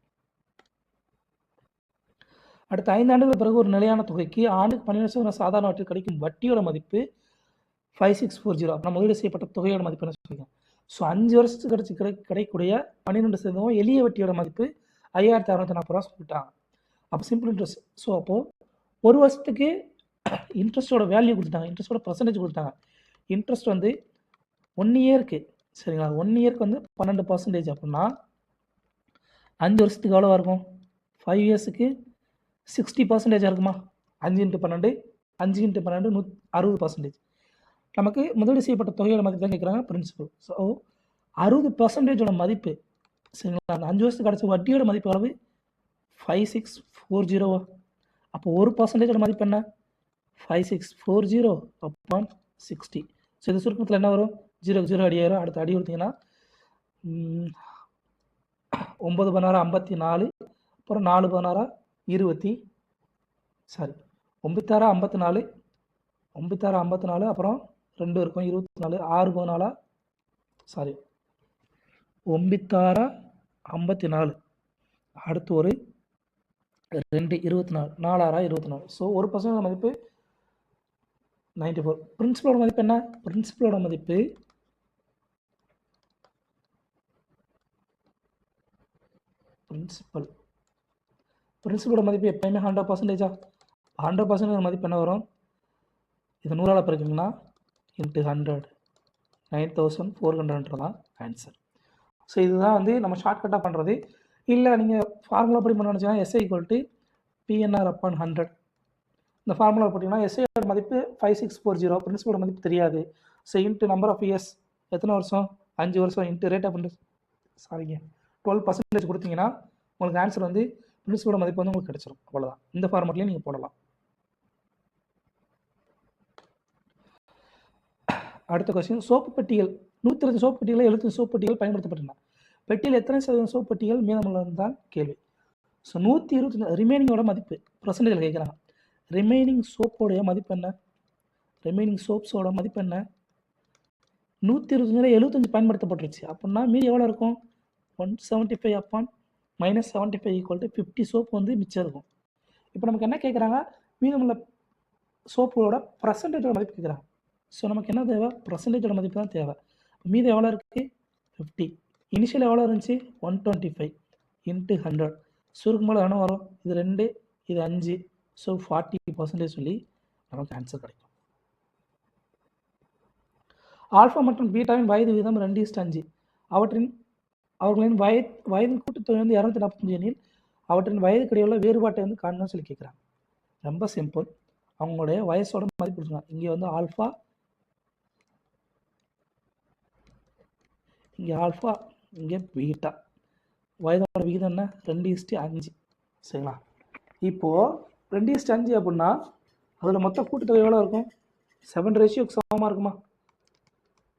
அடுத்த 5 ஆண்டுகள் பிறகு ஒரு நிலையான தொகைக்கு ஆண்டுக்கு 12% சாதாரண வட்டில் கிடைக்கும் வட்டியோட மதிப்பு 5640. நம்ம முதலீடு செய்யப்பட்ட தொகையோட மதிப்பு என்ன சொல்லியிருக்கோம்? ஸோ 5 வருஷத்துக்கு கிடைக்கக்கூடிய 12% எளிய வட்டியோட மதிப்பு 5640 ரூபா சொல்லிட்டாங்க. அப்போ சிம்பிள் இன்ட்ரெஸ்ட். ஸோ அப்போது ஒரு வருஷத்துக்கு இன்ட்ரெஸ்ட்டோட வேல்யூ கொடுத்துட்டாங்க, இன்ட்ரெஸ்ட்டோட பர்சன்டேஜ் கொடுத்தாங்க. இன்ட்ரெஸ்ட் வந்து 1 இயருக்கு, சரிங்களா, 1 இயருக்கு வந்து 12% அப்படின்னா 5 வருஷத்துக்கு எவ்வளோவா இருக்கும்? 5 இயர்ஸுக்கு 60% இருக்குமா? 5 × 12 5 × 12 60%. நமக்கு முதலீடு செய்யப்பட்ட தொகையோட மதிப்பு தான் கேட்குறாங்க பிரின்சிபல். ஸோ 60%ஓட மதிப்பு சரிங்களா, அந்த 5 வருஷத்துக்கு கிடச்ச வட்டியோட மதிப்பு அளவு 5640. அப்போ 1%ஓட மதிப்பு என்ன 5640 upon 60. ஸோ இது சுருக்கத்தில் என்ன வரும் 0 0 அடி ஆயிரும். அடுத்த அடி கொடுத்தீங்கன்னா 9 16 54, அப்புறம் 4 16 20, சாரி 96 54, 96 54, அப்புறம் 2 இருக்கும் 24, 6 14, சாரி 96 54, அடுத்து ஒரு 2 24, 4 6 24. ஸோ 1% மதிப்பு 94. பிரின்சிபலோட மதிப்பு என்ன பிரின்சிபலோட மதிப்பு பிரின்சிபலோட மதிப்பு எப்பயுமே 100%. 100% மதிப்பு என்ன வரும், இது 100ஆல் பெருக்கிங்கன்னா இன்ட்டு 100 9400 தான் ஆன்சர். ஸோ இதுதான் வந்து நம்ம ஷார்ட்கட்டாக பண்ணுறது. இல்லை நீங்கள் ஃபார்முலா படி பண்ண நினச்சிங்கன்னா SI = PNR upon 100. இந்த ஃபார்முலா போட்டிங்கன்னா SIயோட மதிப்பு 5640, பிரின்சிபலோட மதிப்பு தெரியாது. So into number of years எத்தனை வருஷம் 5 வருஷம் இன்ட்டு ரேட் ஆஃப் இன்ட்ரெஸ்ட் 12% கொடுத்தீங்கன்னா உங்களுக்கு ஆன்சர் வந்து பிரின்சிபலோட மதிப்பு வந்து உங்களுக்கு கிடைச்சிடும். அவ்வளோதான். இந்த ஃபார்மட்லேயும் நீங்கள் போடலாம். அடுத்த கொஸ்டின், சோப்பு பெட்டிகள் 120 சோப்பு பெட்டிகள் 75 சோப்பு பெட்டிகள் பயன்படுத்தப்பட்டன. பெட்டியில் எத்தனை சதவீதம் சோப்பு பெட்டிகள் மீதமுள்ளது தான் கேள்வி. ஸோ 125 ரிமைனிங்கோட மதிப்பு பர்சன்டேஜில் கேட்குறாங்க. ரிமைனிங் சோப்போடைய மதிப்பு என்ன, ரிமைனிங் சோப்ஸோட மதிப்பு என்ன, 125 75 பயன்படுத்தப்பட்டுருச்சு அப்படின்னா மீதி எவ்வளோ இருக்கும் 175 upon -75 = 50 சோப்பு வந்து மிச்சம் இருக்கும். இப்போ நமக்கு என்ன கேட்குறாங்க, மீதமுள்ள சோப்போட பர்சன்டேஜோட மதிப்பு கேட்குறாங்க. ஸோ நமக்கு என்ன தேவை பர்சன்டேஜோட மதிப்பு தான் தேவை. மீதி எவ்வளோ இருக்குது 50. இனிஷியல் எவ்வளோ இருந்துச்சு 125 × 100. சுருக்கும்போது என்ன வரும், இது 2 இது 5, ஸோ 40% சொல்லி நமக்கு ஆன்சர் கிடைக்கும். ஆல்ஃபா மற்றும் பீட்டாவின் வயது வீதம் 2:5. அவர்களின் வயதின் கூட்டுத்தொகை வந்து 245 எனில் அவற்றின் வயதுக்கு இடையே உள்ள வேறுபாட்டை வந்து காணணும்னு சொல்லி கேட்குறாங்க. ரொம்ப சிம்பிள். அவங்களுடைய வயசோட மதிப்பு கொடுத்துருக்காங்க. இங்கே வந்து ஆல்ஃபா, இங்கே ஆல்ஃபா, இங்கே பீட்டா. வயதோட விகிதம் என்ன 2:5. சரிங்களா, இப்போது 2:5 அப்படின்னா அதில் மொத்த கூட்டுத்தொகை எவ்வளோ இருக்கும் 7:க்கு சமமாக இருக்குமா.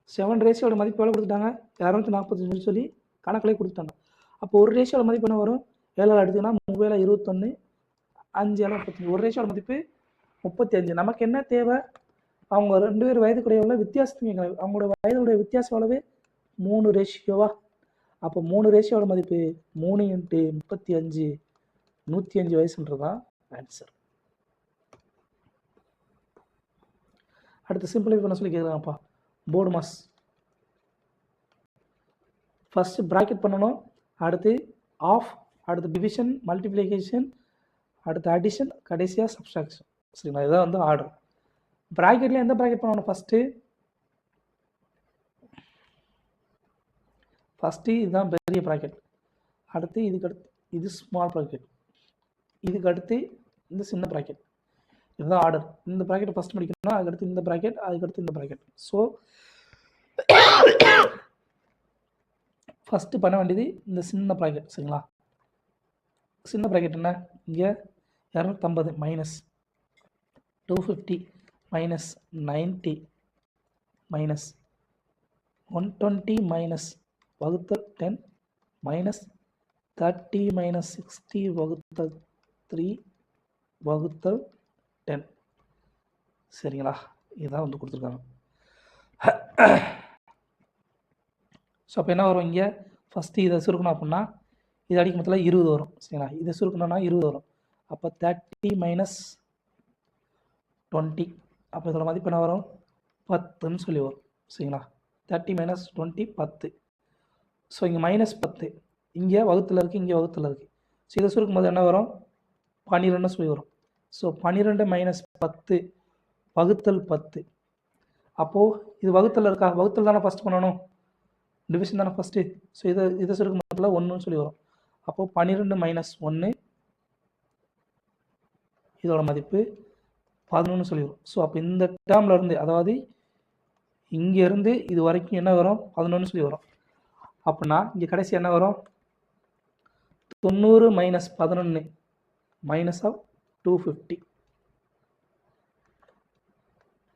7 மதிப்பு எவ்வளோ கொடுத்துட்டாங்க 245 சொல்லி கணக்கிலே கொடுத்துட்டாங்க. அப்போ ஒரு ரேஷியோட மதிப்பு என்ன வரும் 7 எடுத்திங்கன்னா 3 21, 5 35. ஒரு ரேஷியோட மதிப்பு 35. நமக்கு என்ன தேவை, அவங்க 2 பேர் வயதுக்குடைய உள்ள வித்தியாசத்துக்கு அவங்களோட வயதுடைய வித்தியாசம் எவ்வளவு 3 ரேஷியோவா. அப்போ 3 ரேஷியோட மதிப்பு 3 × 35 105 வயசுன்றது தான் ஆன்சர். அடுத்து சிம்பிளிஃபை பண்ண சொல்லி கேட்குறாங்கப்பா. போர்டு மாஸ் ஃபஸ்ட்டு ப்ராக்கெட் பண்ணணும், அடுத்து ஆஃப், அடுத்து டிவிஷன், மல்டிப்ளிகேஷன், அடுத்து அடிஷன், கடைசியாக சப்ஸ்ட்ராக்ஷன். சரிங்களா, இதுதான் வந்து ஆர்டர். ப்ராக்கெட்டில் எந்த ப்ராக்கெட் பண்ணணும் ஃபஸ்ட்டு இதுதான் பெரிய ப்ராக்கெட், அடுத்து இதுக்கு அடுத்து இது ஸ்மால் ப்ராக்கெட், இதுக்கு அடுத்து இந்த சின்ன ப்ராக்கெட். இதுதான் ஆர்டர். இந்த ப்ராக்கெட் ஃபஸ்ட் முடிக்கணும்னா அதுக்கடுத்து இந்த ப்ராக்கெட், அதுக்கடுத்து இந்த ப்ராக்கெட். ஸோ ஃபஸ்ட்டு பண்ண வேண்டியது இந்த சின்ன ப்ராக்கெட். சரிங்களா, சின்ன ப்ராக்கெட் என்ன, இங்கே 250 மைனஸ் 250 மைனஸ் 90 மைனஸ் 120 மைனஸ் வகுத்தல் 10 மைனஸ் 30 மைனஸ் 60 வகுத்தல் 3 வகுத்தல் 10. சரிங்களா, இதுதான் வந்து கொடுத்துருக்காங்க. ஸோ அப்போ என்ன வரும், இங்கே ஃபஸ்ட்டு இதை சுருக்கணும் அப்படின்னா இது அடிக்கும் மொத்தத்தில் 20 வரும். சரிங்களா, இதை சுருக்கணும்னா 20 வரும். அப்போ 30 மைனஸ் 20, அப்போ இதோட மதிப்பு என்ன வரும் 10ன்னு சொல்லி வரும். சரிங்களா, 30 மைனஸ் 20 10. ஸோ இங்கே -10, இங்கே வகுத்தில் இருக்குது, இங்கே வகுத்தில் இருக்குது. ஸோ இதை சுருக்கும் போது என்ன வரும் 12ன்னு சொல்லி வரும். ஸோ 12 மைனஸ் 10 வகுத்தல் 10. அப்போது இது வகுத்தில் இருக்கா, வகுத்தல் தானே ஃபஸ்ட் பண்ணணும், டிவிஷன் தானே ஃபஸ்ட்டு. ஸோ இதை சுருக்கும் போதில் 1ன்னு சொல்லி வரும். அப்போது 12 மைனஸ் 1, இதோட மதிப்பு 11 சொல்லிடுவோம். ஸோ அப்போ இந்த டேர்மில் இருந்து, அதாவது இங்கேருந்து இது வரைக்கும் என்ன வரும், 11 சொல்லி வரும். அப்படின்னா இங்கே கடைசி என்ன வரும், 90 மைனஸ் 11 மைனஸ் ஆஃப் 250.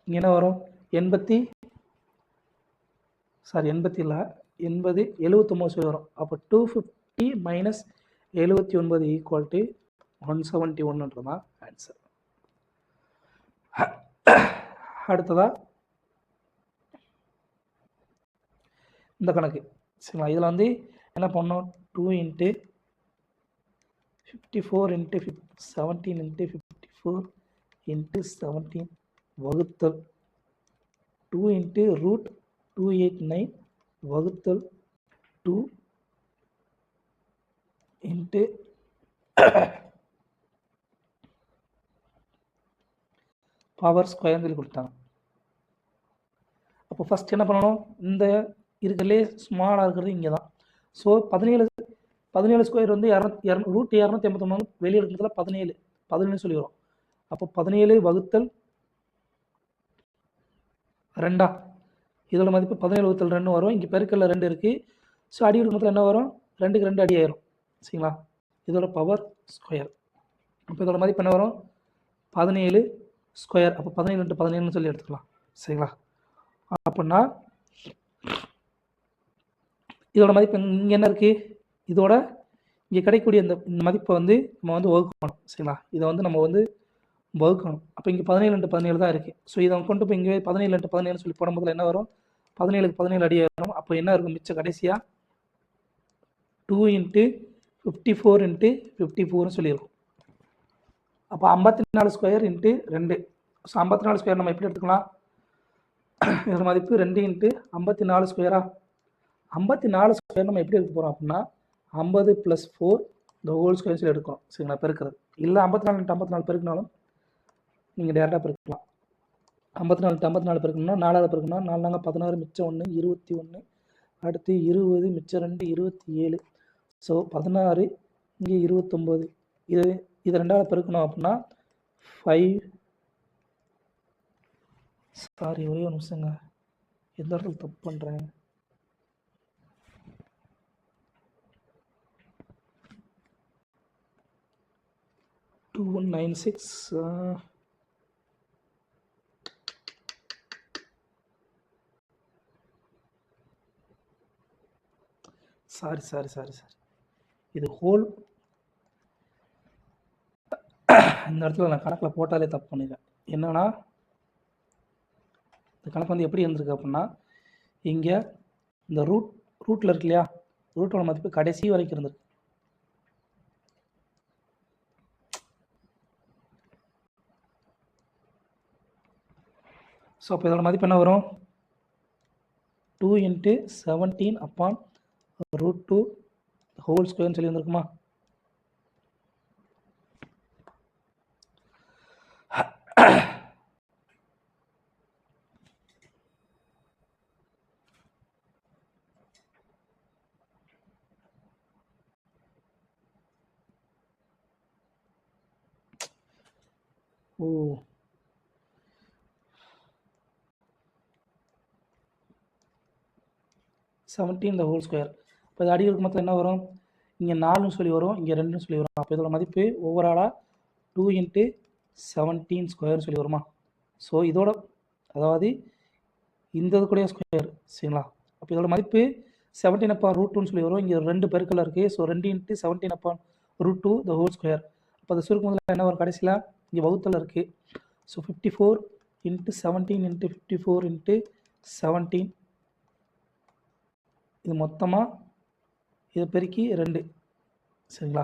இங்கே என்ன வரும், 80 இல்லை 79 சொல்லி வரும். அப்போ 250 மைனஸ் 79 ஈக்குவல் டு 171 ஆன்சர். அடுத்ததா இந்த கணக்கு சரிங்களா. இதில் வந்து என்ன பண்ணோம், 2 × 54 × 17 × 54 × 17 வகுத்தல் 2 × √289 வகுத்தல் 2 × பவர் ஸ்கொயர் சொல்லி கொடுத்தாங்க. அப்போ ஃபஸ்ட் என்ன பண்ணணும், இந்த இருக்கிறதுலே ஸ்மாலாக இருக்கிறது இங்கே தான். ஸோ 17 ஸ்கொயர் வந்து √289 வெளியே இருக்கிறதுல 17 சொல்லி வரும். அப்போ 17 வகுத்தல் 2 இதோட மதிப்பு 17 வகுத்தல் 2 வரும். இங்கே பெருக்கல்ல 2 இருக்குது. ஸோ அடி எடுக்கிறதுல என்ன வரும், 2க்கு 2 அடி ஆயிரும் சரிங்களா. இதோட பவர் ஸ்கொயர். அப்போ இதோட மதிப்பு என்ன வரும், 17 ஸ்கொயர். அப்போ 17 × 17 சொல்லி எடுத்துக்கலாம் சரிங்களா. அப்படின்னா இதோட மதிப்பு இங்கே என்ன இருக்குது, இதோட இங்கே கிடைக்கக்கூடிய இந்த மதிப்பை வந்து நம்ம வந்து வகுக்கணும் சரிங்களா. இதை வந்து நம்ம வந்து வகுக்கணும். அப்போ இங்கே 17 × 17 தான் இருக்குது. ஸோ இதை கொண்டு போய் இங்கே 17 × 17 சொல்லி போடும்போது என்ன வரும், 17க்கு 17 அடி வரும். அப்போ என்ன இருக்கும் மிச்சம் கடைசியாக 2 × 54 × 54 சொல்லியிருக்கும். அப்போ 54 ஸ்கொயர் × 2. ஸோ 54 ஸ்கொயர் நம்ம எப்படி எடுத்துக்கலாம், இதோட மதிப்பு 2 × 54 ஸ்கொயரா. 54 ஸ்கொயர் நம்ம எப்படி எடுக்க போகிறோம் அப்படின்னா 50 + 4 இந்த ஹோல் ஸ்கொயர் சொல்லி எடுக்கிறோம் சரிங்களா, பெருக்கிறது. இல்லை 54 × 54 பெருக்கினாலும் நீங்கள் டேரெக்டாக பெருக்கலாம். 54 × 54 பெருக்கணும்னா 4 பெருக்கணும்னா 4 நாங்கள் 16 மிச்சம் 1 21, அடுத்து 20 மிச்சம் 2 27. ஸோ 16 இங்கே 29. இது 2ஆல் பெருக்கணும் அப்படின்னா 5. சாரி ஒரே ஒரு நிமிஷங்க, எந்த இடத்துல தப்பு பண்ணுறேன். டூ 196 சாரி இது ஹோல் இந்த இடத்துல நான் கணக்கில் போட்டாலே தப்பு பண்ணிடுறேன். என்னன்னா இந்த கணக்கு வந்து எப்படி இருந்திருக்கு அப்படின்னா இங்கே இந்த ரூட்டில் இருக்கு இல்லையா, ரூட்டோட மதிப்பு கடைசி வரைக்கும் இருந்திருக்கு. ஸோ அப்போ இதோட மதிப்பு என்ன வரும், 2 × 17/√2 ஹோல் ஸ்கொயர்னு சொல்லி வந்திருக்குமா. ஓ 17 the whole square. இப்போ இது அடி இருக்கும் மொத்தம் என்ன வரும், இங்கே 4 சொல்லி வரும், இங்கே 2 சொல்லி வரும். அப்போ இதோட மதிப்பு ஓவராலாக 2 × 17 ஸ்கொயர் சொல்லி வருமா. ஸோ இதோட அதாவது இந்த இது கூட ஸ்கொயர் சரிங்களா. அப்போ இதோட மதிப்பு 17/√2 சொல்லி வரும். இங்கே 2 பெருக்கல் இருக்குது. So 2 × 17/√2 the whole square. அப்போ அது சுருக்கும் போது என்ன வரும், கடைசியில் இங்கே வகுத்தல் இருக்குது. ஸோ 54 × 17 × 54 × 17 இது மொத்தமாக இதை பெருக்கி 2 சரிங்களா.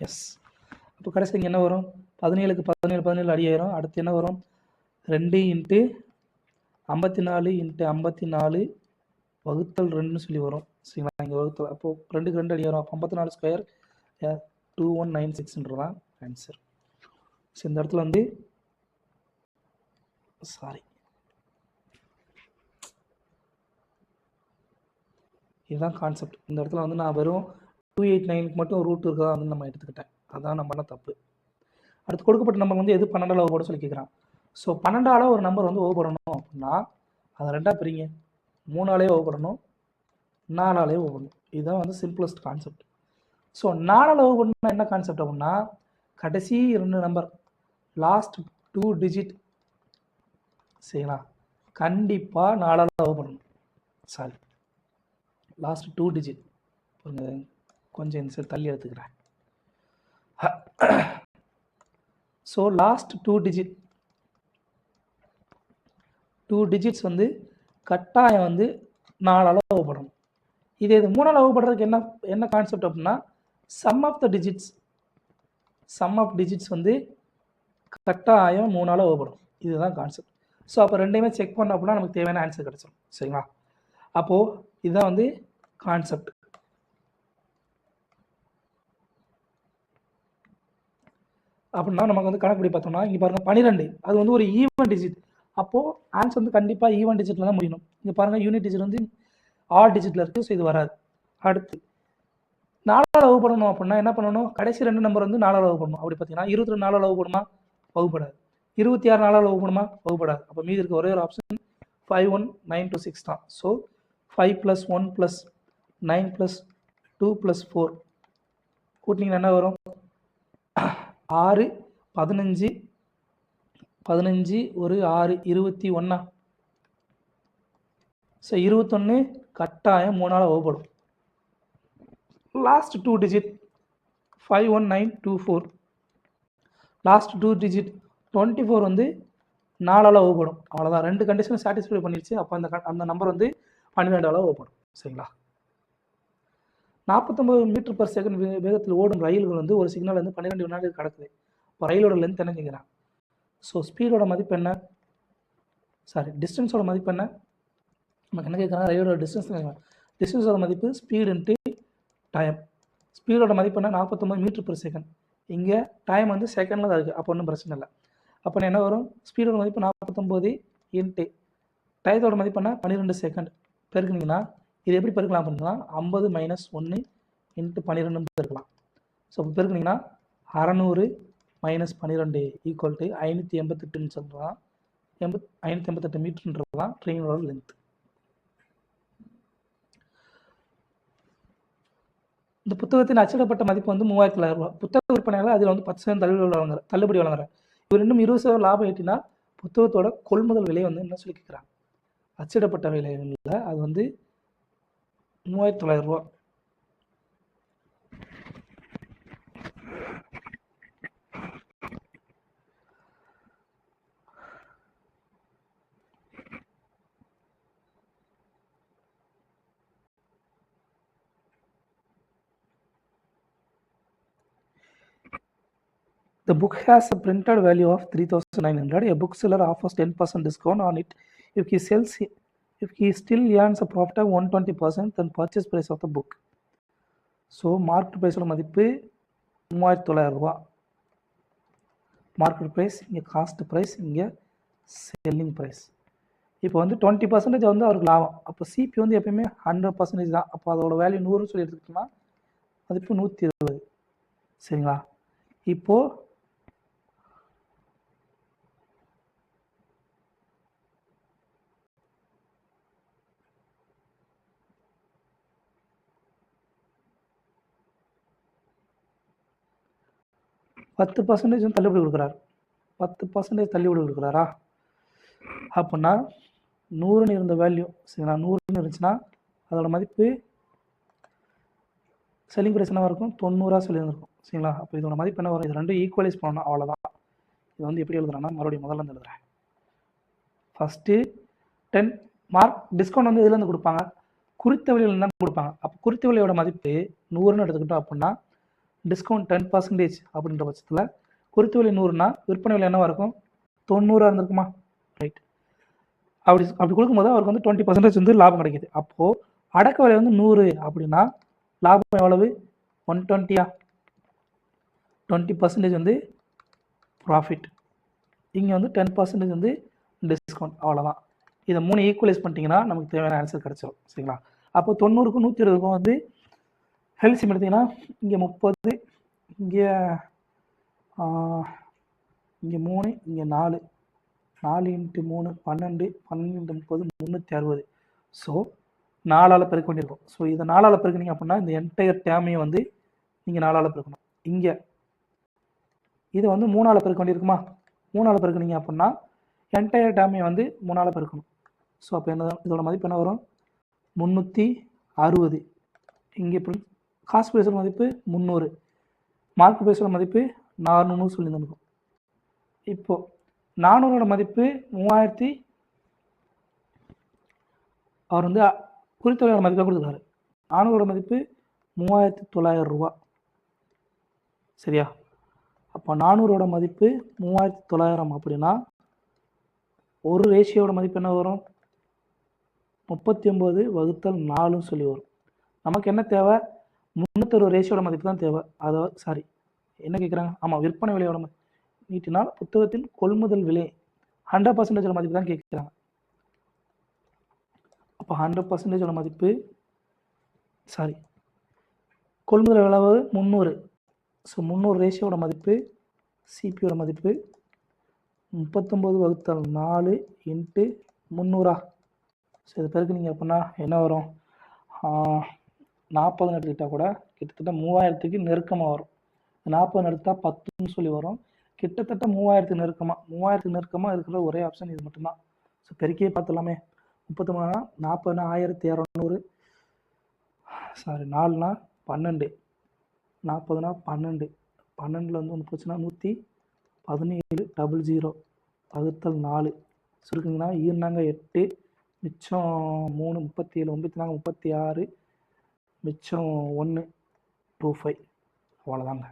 எஸ். அப்போ கடைசி இங்கே என்ன வரும், 17க்கு 17 அடியாயிரும். அடுத்து என்ன வரும், 2 × 54 × 54 வகுத்தல் 2 சொல்லி வரும் சரிங்களா. இங்கே வகுத்தல் அப்போது 2க்கு 2 அடியாயிரும். அப்போ 54 ஸ்கொயர் 2196 ஆன்சர். ஸோ இந்த இடத்துல வந்து சாரி இதுதான் கான்செப்ட். இந்த இடத்துல வந்து நான் வெறும் 289க்கு மட்டும் ரூட் இருக்கா வந்து நம்ம எடுத்துக்கிட்டேன். அதான் நம்ம பண்ண தப்பு. அடுத்து கொடுக்கப்பட்ட நம்பர் வந்து எது 12ஆல் வகுப்படும் சொல்லி கேட்குறான். ஸோ 12ஆல் ஒரு நம்பர் வந்து வகுப்படணும் அப்படின்னா அதை 2ஆக பிரிங்க. 3ஆலே வகுப்படணும், 4ஆலே வகுப்படணும். இதுதான் வந்து சிம்பிளஸ்ட் கான்செப்ட். ஸோ 4ஆல் வகுப்படணும்னா என்ன கான்செப்ட் அப்படின்னா கடைசி 2 நம்பர் லாஸ்ட் 2 டிஜிட் சரிங்களா, கண்டிப்பாக 4ஆல் வகுப்படணும். சாரி, லாஸ்ட் 2 டிஜிட் கொஞ்சம் இந்த சைடு தள்ளி எடுத்துக்கிறேன். ஸோ லாஸ்ட் 2 டிஜிட்ஸ் வந்து கட்டாயம் வந்து 4ஆல் வகுப்படணும். இது 3ஆல் வகுப்படுறதுக்கு என்ன கான்செப்ட் அப்படின்னா சம் ஆஃப் டிஜிட்ஸ் வந்து கட்டாயம் 3ஆல் வகுப்படும். இதுதான் கான்செப்ட். ஸோ அப்போ ரெண்டையுமே செக் பண்ண அப்படின்னா நமக்கு தேவையான ஆன்சர் கிடச்சிடும். சரிங்களா, அப்போது இதுதான் வந்து கான்செப்ட். அப்படின்னா நமக்கு வந்து கணக்குப்படி பார்த்தோம்னா இங்கே பாருங்கள் 12 அது வந்து ஒரு ஈவன் டிஜிட். அப்போது ஆன்சர் வந்து கண்டிப்பாக ஈவன் டிஜிட்டில் தான் முடியணும். இங்கே பாருங்கள் யூனிட் டிஜிட் வந்து ஆட் டிஜிட்டில் இருக்குது. ஸோ இது வராது. அடுத்து 4ஆல் வகுப்படணும் அப்படின்னா என்ன பண்ணணும், கடைசி 2 நம்பர் வந்து 4ஆல் வகுப்படணும். அப்படி பார்த்தீங்கன்னா 22 4ஆல் வகுப்படுமா, வகுப்படாது. 26 4ஆல் வகுப்படுமா, வகுப்படாது. அப்போ மீதி இருக்க ஒரே ஒரு ஆப்ஷன் 5 1 9 2 6 தான். ஸோ 5 + 1 + 9 + 2 + 4 கூட்டினீங்கன்னா என்ன வரும், 6 15 15 ஒரு 6 21. ஸோ 21 கட்டாயம் 3ஆல் வகுப்படும். Last 2 digit 51924. லாஸ்ட் 2 டிஜிட் 24 வந்து 4ஆல் வகுப்படும். அவ்வளோதான், 2 கண்டிஷனும் சாட்டிஸ்ஃபை பண்ணிடுச்சு. அப்போ அந்த நம்பர் வந்து 12ஆல் வகுப்படும். சரிங்களா, 49 மீட்டர்/செகண்ட் வேகத்தில் ஓடும் ரயில்கள் வந்து ஒரு சிக்னல் வந்து 12 வினாடிகள் கடக்குது. இப்போ ரயிலோட லென்த் என்ன கேட்குறான். ஸோ ஸ்பீடோட மதிப்பு என்ன, சாரி டிஸ்டன்ஸோட மதிப்பு என்ன, நமக்கு என்ன கேட்குறாங்க, ரயிலோட டிஸ்டன்ஸோட மதிப்பு ஸ்பீடு இன்ட்டு டைம். ஸ்பீடோட மதிப்பு என்ன 49 மீட்டர்/செகண்ட். இங்கே டைம் வந்து செகண்டில் தான் இருக்குது. அப்போ ஒன்றும் பிரச்சனை இல்லை. அப்போ என்ன வரும், ஸ்பீடோட மதிப்பு 49 இன்ட்டு டயத்தோட மதிப்பு என்ன 12 செகண்ட் பெருக்குனிங்கன்னா இது எப்படி பெருக்கலாம் அப்படின்னா 50 - 1 இன்ட்டு 12 பெருக்கலாம். ஸோ இப்போ பெருக்குனிங்கன்னா 600 - 12 = 588 சொல்கிறான். 588 மீட்டர்ன்றது தான் ட்ரெயினோட லென்த். இந்த புத்தகத்தின் அச்சிடப்பட்ட மதிப்பு வந்து 3000 ரூபா. புத்தக விற்பனையாளர் அதில் வந்து 10% தள்ளுபடி வழங்குறார். இவர் இன்னும் 20% லாபம் ஈட்டினா புத்தகத்தோட கொள்முதல் விலை வந்து என்ன சொல்லி கேட்குறாங்க. அச்சிடப்பட்ட விலையில் அது வந்து 3900 ரூபா. The book has a printed value of 3,900. A bookseller offers 10% discount on it if he still earns a profit of 120%, then purchase price of the book. So market ப்ரைஸோட மதிப்பு 3900 ரூபா. மார்க்கெட் ப்ரைஸ், இங்கே காஸ்ட் ப்ரைஸ், இங்கே selling price. இப்போ வந்து 20% வந்து அவருக்கு லாபம். அப்போ சிபி வந்து எப்பயுமே 100% தான். அப்போ அதோட வேல்யூ 100 சொல்லி எடுத்துக்கிட்டோம்னா மதிப்பு 120. சரிங்களா, இப்போது %10 வந்து தள்ளுபடி கொடுக்குறாரு. 10% தள்ளுபடி கொடுக்குறாரா அப்படின்னா 100ன்னு இருந்த வேல்யூ சரிங்களா, 100ன்னு இருந்துச்சுன்னா அதோட மதிப்பு செல்லிங் ப்ரைஸ் என்னவாக இருக்கும் 90 சொல்லியிருந்திருக்கும். சரிங்களா, அப்போ இதோட மதிப்பு என்ன வரும், இது ரெண்டும் ஈக்குவலைஸ் பண்ணணும். அவ்வளோதான். இது வந்து எப்படி எழுதுறேன்னா மறுபடியும் முதல்ல இருந்து எழுதுறேன். ஃபஸ்ட்டு 10 மார்க் டிஸ்கவுண்ட் வந்து இதுலேருந்து கொடுப்பாங்க, குறித்த விலையில் தான் கொடுப்பாங்க. அப்போ குறித்த விலையோட மதிப்பு 100ன்னு எடுத்துக்கிட்டோம் அப்படின்னா டிஸ்கவுண்ட் 10% அப்படின்ற பட்சத்தில் குறித்த விலை 100னா விற்பனை விலை என்னவாக இருக்கும் 90 இருந்திருக்குமா. ரைட், அப்படி கொடுக்கும்போது அவருக்கு வந்து 20% வந்து லாபம் கிடைக்கிது. அப்போது அடக்க விலை வந்து 100 அப்படின்னா லாபம் எவ்வளவு 120. 20% வந்து ப்ராஃபிட், இங்கே வந்து 10% வந்து டிஸ்கவுண்ட். அவ்வளோதான். இதை 3 ஈக்குவலைஸ் பண்ணிட்டீங்கன்னா நமக்கு தேவையான ஆன்சர் கிடச்சிடும். சரிங்களா, அப்போ 90க்கும் 120க்கும் வந்து எல்சிஎம் எடுத்தீங்கன்னா இங்கே 30, இங்கே இங்கே 3, இங்கே 4, 4 × 3 12, 12 × 30 360. ஸோ 4ஆல் பெருக்க வேண்டியிருக்கும். ஸோ இதை 4ஆல் பெருக்குனீங்க அப்படின்னா இந்த என்டையர் டேமையும் வந்து நீங்கள் 4ஆல் பெருக்கணும். இங்கே இதை வந்து 3ஆல் பெருக்க வேண்டியிருக்குமா, 3ஆல் பெருக்குனீங்க அப்படின்னா என்டையர் டேமையை வந்து 3ஆல் பெருக்கணும். ஸோ அப்போ என்ன, இதோட மதிப்பு என்ன வரும், 360. இங்கே இப்படி காஸ்ட் ப்ரைஸோட மதிப்பு 300, மார்க் ப்ரைஸோட மதிப்பு 400 சொல்லி தந்துருக்கும். இப்போது 400ஓட மதிப்பு 3000, அவர் வந்து குறித்தொகையோட மதிப்பாக கொடுத்துருக்காரு. 400ஓட மதிப்பு 3900 ரூபா. சரியா? அப்போ 400ஓட மதிப்பு 3900 அப்படின்னா ஒரு ரேஷியோட மதிப்பு என்ன வரும், 39/4 சொல்லி வரும். நமக்கு என்ன தேவை, 360 ரேஷியோட மதிப்பு தான் தேவை. அதாவது சாரி என்ன கேட்குறாங்க, ஆமாம் விற்பனை விலையோட நீட்டினால் புத்தகத்தின் கொள்முதல் விலை 100% மதிப்பு தான் கேட்குறாங்க. அப்போ 100% மதிப்பு சாரி கொள்முதல் விலை 300. ஸோ 300 ரேஷியோட மதிப்பு சிபியோட மதிப்பு 39/4 × 300. ஸோ இது பெருக்குனீங்க அப்படின்னா என்ன வரும், 40 எடுத்துக்கிட்டால் கூட கிட்டத்தட்ட 3000க்கு நெருக்கமாக வரும். 40 எடுத்தால் 10ன்னு சொல்லி வரும். கிட்டத்தட்ட 3000க்கு நெருக்கமாக இருக்கிற ஒரே ஆப்ஷன் இது மட்டும்தான். ஸோ பெருக்கியே பார்த்துலாமே. 39 40 1200, சாரி 4 12, 40 12, 12ல் வந்து ஒன்று போச்சுன்னா 117 00/4 சுருக்குங்கன்னா ஈர்னாங்க 8, மிச்சம் 3 37, 9 36, மிச்சம் 1 25. அவ்வளோதாங்க.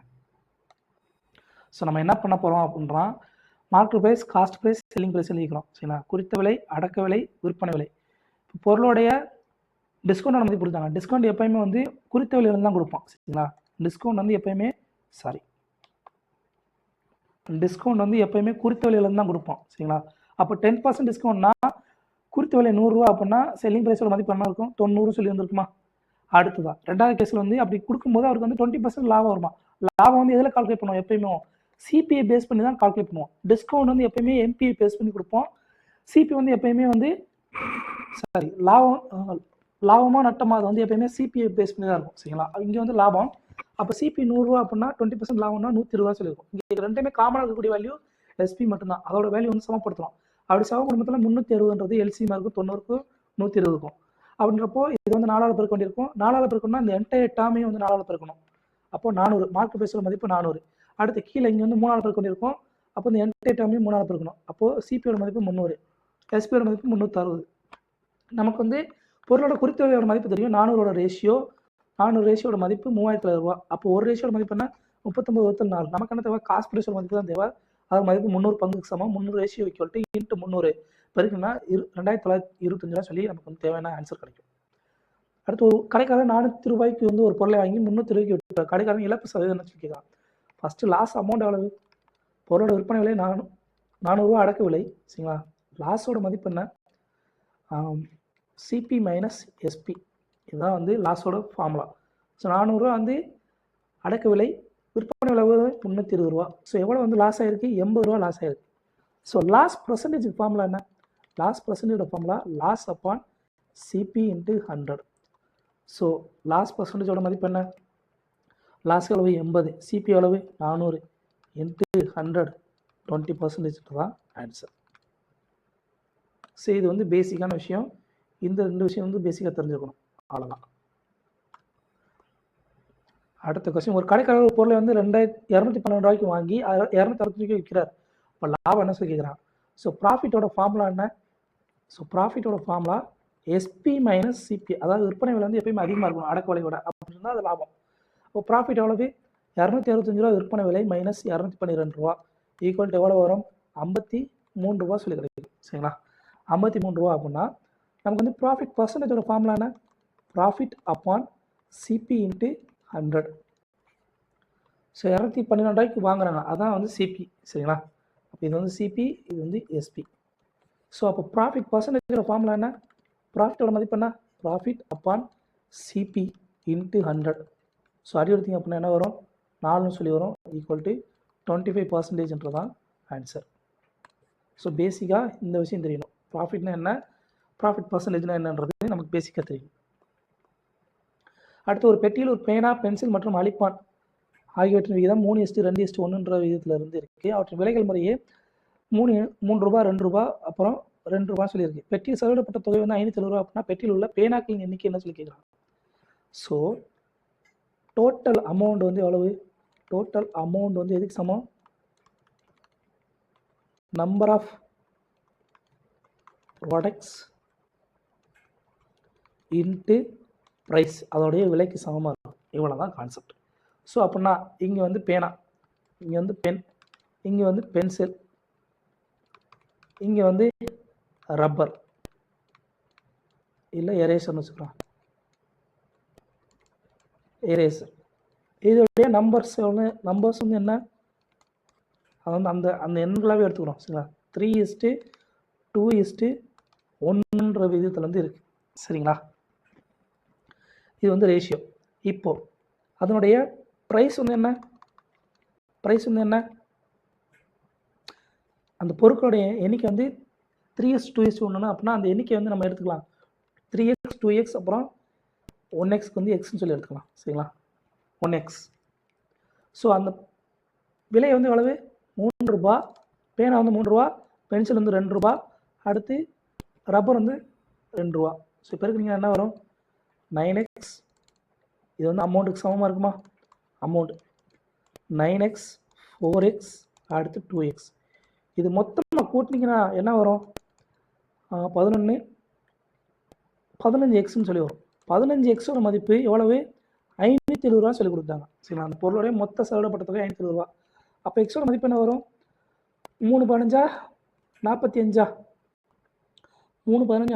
ஸோ நம்ம என்ன பண்ண போகிறோம் அப்படின்றா, market price, cost price, selling price எழுதிக்கிறோம். சரிங்களா? குறித்த விலை, அடக்க விலை, விற்பனை விலை. இப்போ பொருளுடைய டிஸ்கவுண்டோட மதிப்பு கொடுத்தாங்க. டிஸ்கவுண்ட் எப்பயுமே வந்து குறித்த விலையில தான் கொடுப்போம். சரிங்களா? டிஸ்கவுண்ட் வந்து எப்பயுமே குறித்த விலையில தான் கொடுப்போம். சரிங்களா? அப்போ 10% டிஸ்கவுண்ட்னா குறித்த விலை 100 ரூபா அப்படின்னா செல்லிங் ப்ரைஸோட மதிப்பு என்ன இருக்கும், 90 சொல்லி வந்துருக்குமா. அடுத்ததான் ரெண்டாவது கேஸில் வந்து அப்படி கொடுக்கும்போது அவருக்கு வந்து 20% லாபம் வருமா. லாபம் வந்து எதில் கால்குலேட் பண்ணுவோம், எப்பயுமே சிபிஐ பேஸ் பண்ணி தான் கால்குலேட் பண்ணுவோம். டிஸ்கவுண்ட் வந்து எப்பயுமே எம்பிஐ பேஸ் பண்ணி கொடுப்போம். சிபி வந்து எப்பயுமே வந்து லாபமாக நட்டமாக அது வந்து எப்பயுமே சிபிஐ பேஸ் பண்ணி தான் இருக்கும். சரிங்களா? இங்கே வந்து லாபம், அப்போ சிபி 100 ரூபா அப்படின்னா 20% லாபம்னா 120 ரூபா சொல்லியிருக்கும். இங்கே ரெண்டுமே காமனாக இருக்கக்கூடிய வேல்யூ எஸ்பி மட்டும்தான். அதோட வேல்யூ வந்து சமப்படுத்தலாம். அப்படி சமப்படுத்தத்தில் 360ன்றது எல்சிஎம் இருக்கும், 90க்கும் 120க்கும். அப்படின்றப்போ இது வந்து 4ஆல் பெருக்க வேண்டியிருக்கும். 4ஆல் பெருக்கணும்னா இந்த என்டையர் டேமையும் வந்து 4ஆல் பெருக்கணும். அப்போ 400, மார்க்கெட் ப்ரைஸோட மதிப்பு 400. அடுத்து கீழே இங்கே வந்து 3ஆல் பெருக்க வேண்டியிருக்கும். அப்போ இந்த என்டையர் டேமையும் 3ஆல் பெருக்கணும். அப்போது சிபியோட மதிப்பு 300, எஸ்பியோட மதிப்பு 360. நமக்கு வந்து பொருளோட குறித்த விலையோட மதிப்பு தெரியும், 400ஓட ரேஷியோ. 400 ரேஷியோட மதிப்பு 3000 ரூபா. அப்போ ஒரு ரேஷியோட மதிப்பு என்ன, 39/4. நமக்கு என்ன தேவை, காஸ்ட் ப்ரைஸோட மதிப்பு தான் தேவை. அதோட மதிப்பு 300 பங்குக்கு சமம். 300 ரேஷியோ = × 300 பெருக்குன்னா 2725 சொல்லி நமக்கு வந்து தேவையான ஆன்சர் கிடைக்கும். அடுத்து ஒரு கடைக்காரர் 400 ரூபாய்க்கு வந்து ஒரு பொருளை வாங்கி 300 ரூபாய்க்கு விட்டுருக்காரு. கடைக்காரன் இழப்பு சதவீதம் என்ன சொல்லி கேட்கலாம். ஃபஸ்ட்டு லாஸ் அமௌண்ட் எவ்வளவு, பொருளோட விற்பனை விலை 400 ரூபா அடக்க விலை. சரிங்களா? லாஸோட மதிப்பு என்ன, சிபி மைனஸ் எஸ்பி. இதுதான் வந்து லாஸோட ஃபார்முலா. ஸோ 400 ரூபா வந்து அடக்க விலை, விற்பனை விலை 320 ரூபா. ஸோ எவ்வளோ வந்து லாஸ் ஆகிருக்கு, 80 ரூபா லாஸ் ஆகிருக்கு. ஸோ லாஸ் பர்சன்டேஜ் ஃபார்முலா என்ன, லாஸ் பர்சன்டேஜோட ஃபார்முலா லாஸ் அப்பான் சிபி × 100. ஸோ லாஸ் பர்சன்டேஜோட மதிப்பு என்ன, லாஸ் எவ்வளவு 80, சிபி எவ்வளவு 400 × 100, 20% தான் ஆன்சர். ஸோ இது வந்து பேசிக்கான விஷயம். இந்த 2 விஷயம் வந்து பேசிக்காக தெரிஞ்சுக்கணும். அவ்வளோதான். அடுத்த கொஸ்டின், ஒரு கடைக்காரர் ஒரு பொருளை வந்து 212 ரூபாய்க்கு வாங்கி 260 ரூபாய்க்கு விற்கிறார். இப்போ லாபம் என்ன சொல்லி கேட்குறான். ஸோ ப்ராஃபிட்டோட ஃபார்முலா என்ன, ஸோ ப்ராஃபிட்டோட ஃபார்முலா எஸ்பி மைனஸ் சிபி. அதாவது விற்பனை விலை வந்து எப்பயுமே அதிகமாக இருக்கணும் அடக்க விலையோட, அப்படி இருந்தால் அது லாபம். இப்போ ப்ராஃபிட் எவ்வளவு, 265 ரூபா விற்பனை விலை மைனஸ் 212 ரூபா ஈக்குவல் டு எவ்வளோ வரும், 53 ரூபா சொல்லி கிடைக்கும். சரிங்களா? 53 ரூபா அப்படின்னா நமக்கு வந்து ப்ராஃபிட் பர்சன்டேஜோட ஃபார்முலா என்ன, ப்ராஃபிட் அப்பான் சிபி × 100. ஸோ 212 ரூபாய்க்கு வாங்குறாங்க, அதான் வந்து சிபி. சரிங்களா? அப்போ இது வந்து சிபி, இது வந்து எஸ்பி. ஸோ அப்போ ப்ராஃபிட் பர்சன்டேஜோட ஃபார்முலா என்ன, ப்ராஃபிட்டோட மதிப்பு என்ன, profit upon CP into 100. So அடி எடுத்திங்க அப்படின்னா என்ன வரும், 4ன்னு சொல்லி வரும், ஈக்குவல் டு 25%ன்றதான் ஆன்சர். ஸோ பேசிக்காக இந்த விஷயம் தெரியணும். ப்ராஃபிட்னா என்ன, ப்ராஃபிட் பர்சன்டேஜ்னா என்னன்றது நமக்கு பேசிக்காக தெரியும். அடுத்து ஒரு பெட்டியில் ஒரு பேனா, பென்சில் மற்றும் அழிப்பான் ஆகியவற்றின் விகிதம் 3:2:1 விகிதத்தில் இருந்து இருக்குது. அவற்றின் விலைகள் முறையே 3 ரூபா, 2 ரூபா, அப்புறம் 2 ரூபான்னு சொல்லியிருக்கு. பெட்டியில் செலவிடப்பட்ட தொகை வந்து 570 ரூபா அப்படின்னா பெட்டியில் உள்ள பேனாக்களின் எண்ணிக்கை என்ன சொல்லி கேட்குறாங்க. ஸோ டோட்டல் அமௌண்ட் வந்து எவ்வளவு, டோட்டல் அமௌண்ட் வந்து எதுக்கு சமம், number of products into price, அதோடைய விலைக்கு சமமாக இருக்கும். இவ்வளோ தான் கான்செப்ட். ஸோ அப்படின்னா இங்கே வந்து பேனா, இங்கே வந்து பென், இங்கே வந்து பென்சில், இங்கே வந்து ரப்பர் இல்லை எரேசர்னு வச்சுக்கலாம், எரேசர். இதோடைய நம்பர்ஸ் நம்பர்ஸ் வந்து என்ன, அது வந்து அந்த அந்த எண்களாகவே எடுத்துக்கிறோம் சரிங்களா. 3:2:1 விகிதத்தில் வந்து இருக்குது சரிங்களா. இது வந்து ரேஷியோ. இப்போது அதனுடைய ப்ரைஸ் வந்து என்ன, ப்ரைஸ் வந்து என்ன, அந்த பொருட்களுடைய எண்ணிக்கை வந்து 3:2:1 அப்படின்னா அந்த எண்ணிக்கை வந்து நம்ம எடுத்துக்கலாம் 3x 2x அப்புறம் 1xக்கு வந்து எக்ஸ்ன்னு சொல்லி எடுத்துக்கலாம் சரிங்களா, 1x. ஸோ அந்த விலை வந்து எவ்வளவு, 3 ரூபா, பேனா வந்து 3 ரூபா, பென்சில் வந்து 2 ரூபா, அடுத்து ரப்பர் வந்து 2 ரூபா. ஸோ இப்போ நீங்கள் என்ன வரும், 9x, இது வந்து அமௌண்ட்டுக்கு சமமாக இருக்குமா, அமௌண்ட் 9x 4x அடுத்து 2x. இது மொத்தமாக கூட்டினீங்கன்னா என்ன வரும், 11 15xன்னு சொல்லி வரும். 15xோட மதிப்பு எவ்வளவு, 570 ரூபா சொல்லி கொடுத்தாங்க சரிங்களா. அந்த பொருளுடைய மொத்த செலவிடப்பட்ட தொகை 570 ரூபா. அப்போ எக்ஸோட மதிப்பு என்ன வரும், 3 15 45,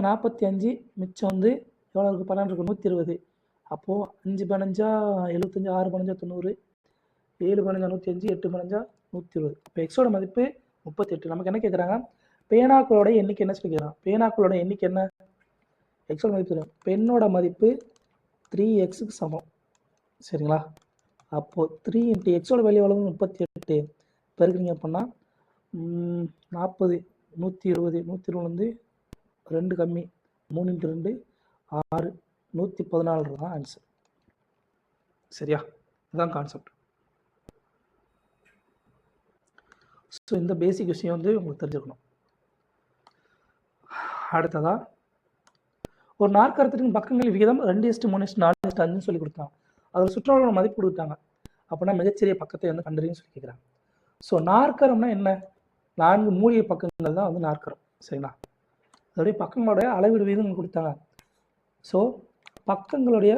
45, மிச்சம் வந்து எவ்வளோ இருக்குது, 12 இருக்குது, 120. அப்போது 5 15 75, 6 15 90, 7 15 105, 8 15 120. இப்போ எக்ஸோட மதிப்பு 38. நமக்கு என்ன கேட்குறாங்க, பேனாக்களோட எண்ணிக்கை என்ன சொல்லி கேட்குறாங்க, பேனாக்களோட எண்ணிக்கை என்ன, எக்ஸோட மதிப்பு தெரியும், பெண்ணோட மதிப்பு 3xக்கு சமம் சரிங்களா. அப்போது 3 × எக்ஸோட வேல்யூ எவ்வளவு, 38 பெருக்குறீங்க அப்படின்னா 40, 120, 120 வந்து 2 கம்மி, 3 × 2 6, 114 தான் ஆன்சர் சரியா. இதுதான் கான்செப்ட். ஸோ இந்த பேசிக் விஷயம் வந்து உங்களுக்கு தெரிஞ்சுக்கணும். அடுத்ததா ஒரு நாற்கரத்தின் பக்கங்களின் விகிதம் 2:3:4:5 சொல்லி கொடுத்தாங்க. அதில் சுற்றளவோட மதிப்பு கொடுத்தாங்க அப்படின்னா மிகச்சிறிய பக்கத்தை வந்து கண்டறியும் சொல்லி கேட்குறாங்க. ஸோ நாற்கரம்னா என்ன, 4 மூடிய பக்கங்கள் தான் வந்து நாற்கரம் சரிங்களா. அதோடைய பக்கங்களுடைய அளவீடு விகிதம் கொடுத்தாங்க. ஸோ பக்கங்களுடைய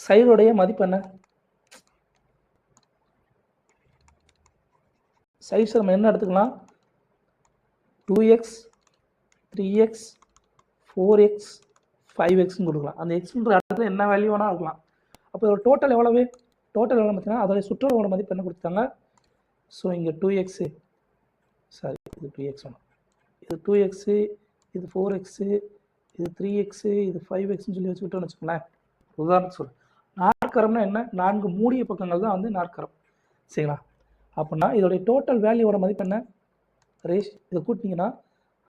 சைடுடைய மதிப்பு என்ன, சைஸ் நம்ம என்ன எடுத்துக்கலாம், 2x 3x 4x 5xன்னு கொடுக்கலாம். அந்த எக்ஸ்ன்ற இடத்துல என்ன வேல்யூ வேணால் இருக்கலாம். அப்போ ஒரு டோட்டல் எவ்வளவு, டோட்டல் எவ்வளோ பார்த்தீங்கன்னா அதோடைய சுற்றளவோட மதிப்பு என்ன கொடுத்தாங்க. ஸோ இங்கே 2x, சாரி இது 2x வேணும், இது 2x, இது 4x, இது 3x, இது 5xன்னு சொல்லி வச்சுக்கிட்டோன்னு வச்சுக்கோங்களேன். உதாரணத்துக்கு சொல்லு, நாற்கரம்னா என்ன, 4 மூடிய பக்கங்கள் தான் வந்து நாற்கரம் சரிங்களா. அப்படின்னா இதோடைய டோட்டல் வேல்யூவோட மதிப்பு என்ன, இதை கூட்டினீங்கன்னா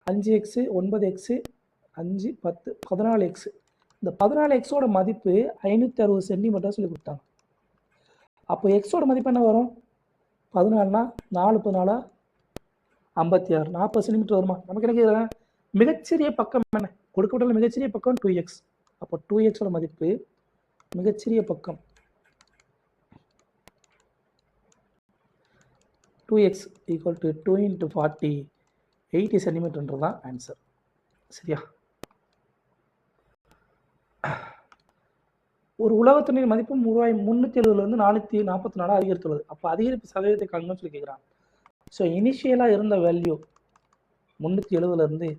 5x 9x 5 10 14x. இந்த 14xோட மதிப்பு 560 சென்டிமீட்டர் சொல்லி கொடுத்தாங்க. அப்போ எக்ஸோட மதிப்பு என்ன வரும், 14னா 4 14 56, 40 சென்டிமீட்டர் வருமா. நமக்கு என்ன கேட்குறாங்க, மிகச்சிறிய பக்கம் என்ன, கொடுக்கப்பட்ட மிகச்சிறிய பக்கம் 2x. அப்போ 2xோட மதிப்பு மிகச்சிறிய பக்கம் 2x = 2 × 40 80 சென்டிமீட்டர்ன்றது தான் ஆன்சர் சரியா. ஒரு உலகத்துணியின் மதிப்பு ரூபாய் 370 444 அதிகரித்துள்ளது. அப்போ அதிகரிப்பு சதவீதத்தை காணும்னு சொல்லி கேட்குறாங்க. ஸோ இனிஷியலாக இருந்த வேல்யூ 370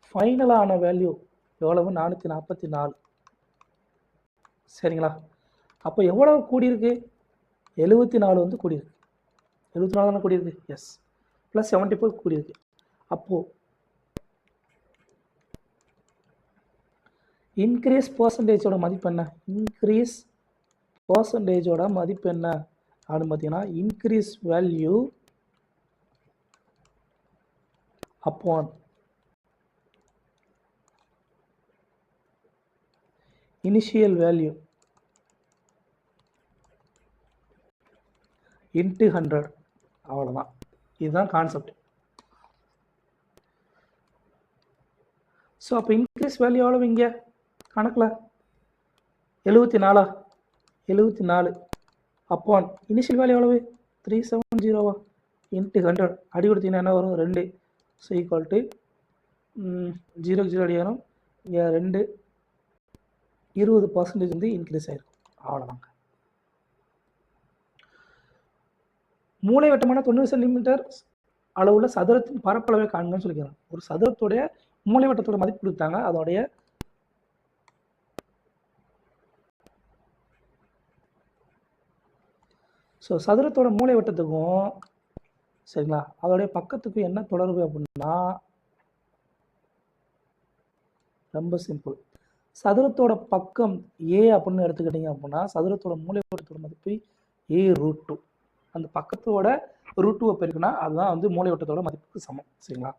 ஃபைனலான வேல்யூ எவ்வளவு, 444 சரிங்களா. அப்போ எவ்வளவு கூடியிருக்கு, 74 வந்து கூடியிருக்கு, 74 தானே கூடியிருக்கு, எஸ் +74 கூடியிருக்கு. அப்போது இன்க்ரீஸ் பர்சன்டேஜோட மதிப்பு என்ன? இன்க்ரீஸ் பர்சன்டேஜோட மதிப்பு என்ன அப்படின்னு பார்த்தீங்கன்னா increase value upon initial value into 100. அவ்வளோதான், இதுதான் கான்செப்ட். ஸோ அப்போ இன்க்ரீஸ் வேல்யூ எவ்வளவு இங்கே கணக்கில் 74 அப்பான் இனிஷியல் வேல்யூ எவ்வளவு 370 இன்ட்டு 100 அடி கொடுத்தீங்கன்னா என்ன வரும் 2. ஸோ ஈக்குவல் டு 0 அடி வரும். இங்கே 2 20% வந்து இன்க்ரீஸ் ஆகிருக்கும். அவ்வளோதாங்க. மூலைவட்டமான 90 சென்டிமீட்டர் அளவுள்ள சதுரத்தின் பரப்பளவை காண்கன்னு சொல்லிக்கிறாங்க. ஒரு சதுரத்துடைய மூலைவட்டத்தோட மதிப்பு கொடுத்தாங்க. அதோடைய ஸோ சதுரத்தோட மூலைவட்டத்துக்கும் சரிங்களா அதோடைய பக்கத்துக்கும் என்ன தொடர்பு அப்படின்னா ரொம்ப சிம்பிள். சதுரத்தோட பக்கம் ஏ அப்படின்னு எடுத்துக்கிட்டீங்க அப்படின்னா சதுரத்தோட மூலைவட்டத்தோட மதிப்பு A√2. அந்த பக்கத்தோட √2 பெருக்குனா அதுதான் வந்து மூலைவட்டத்தோட மதிப்புக்கு சமம். சரிங்களா?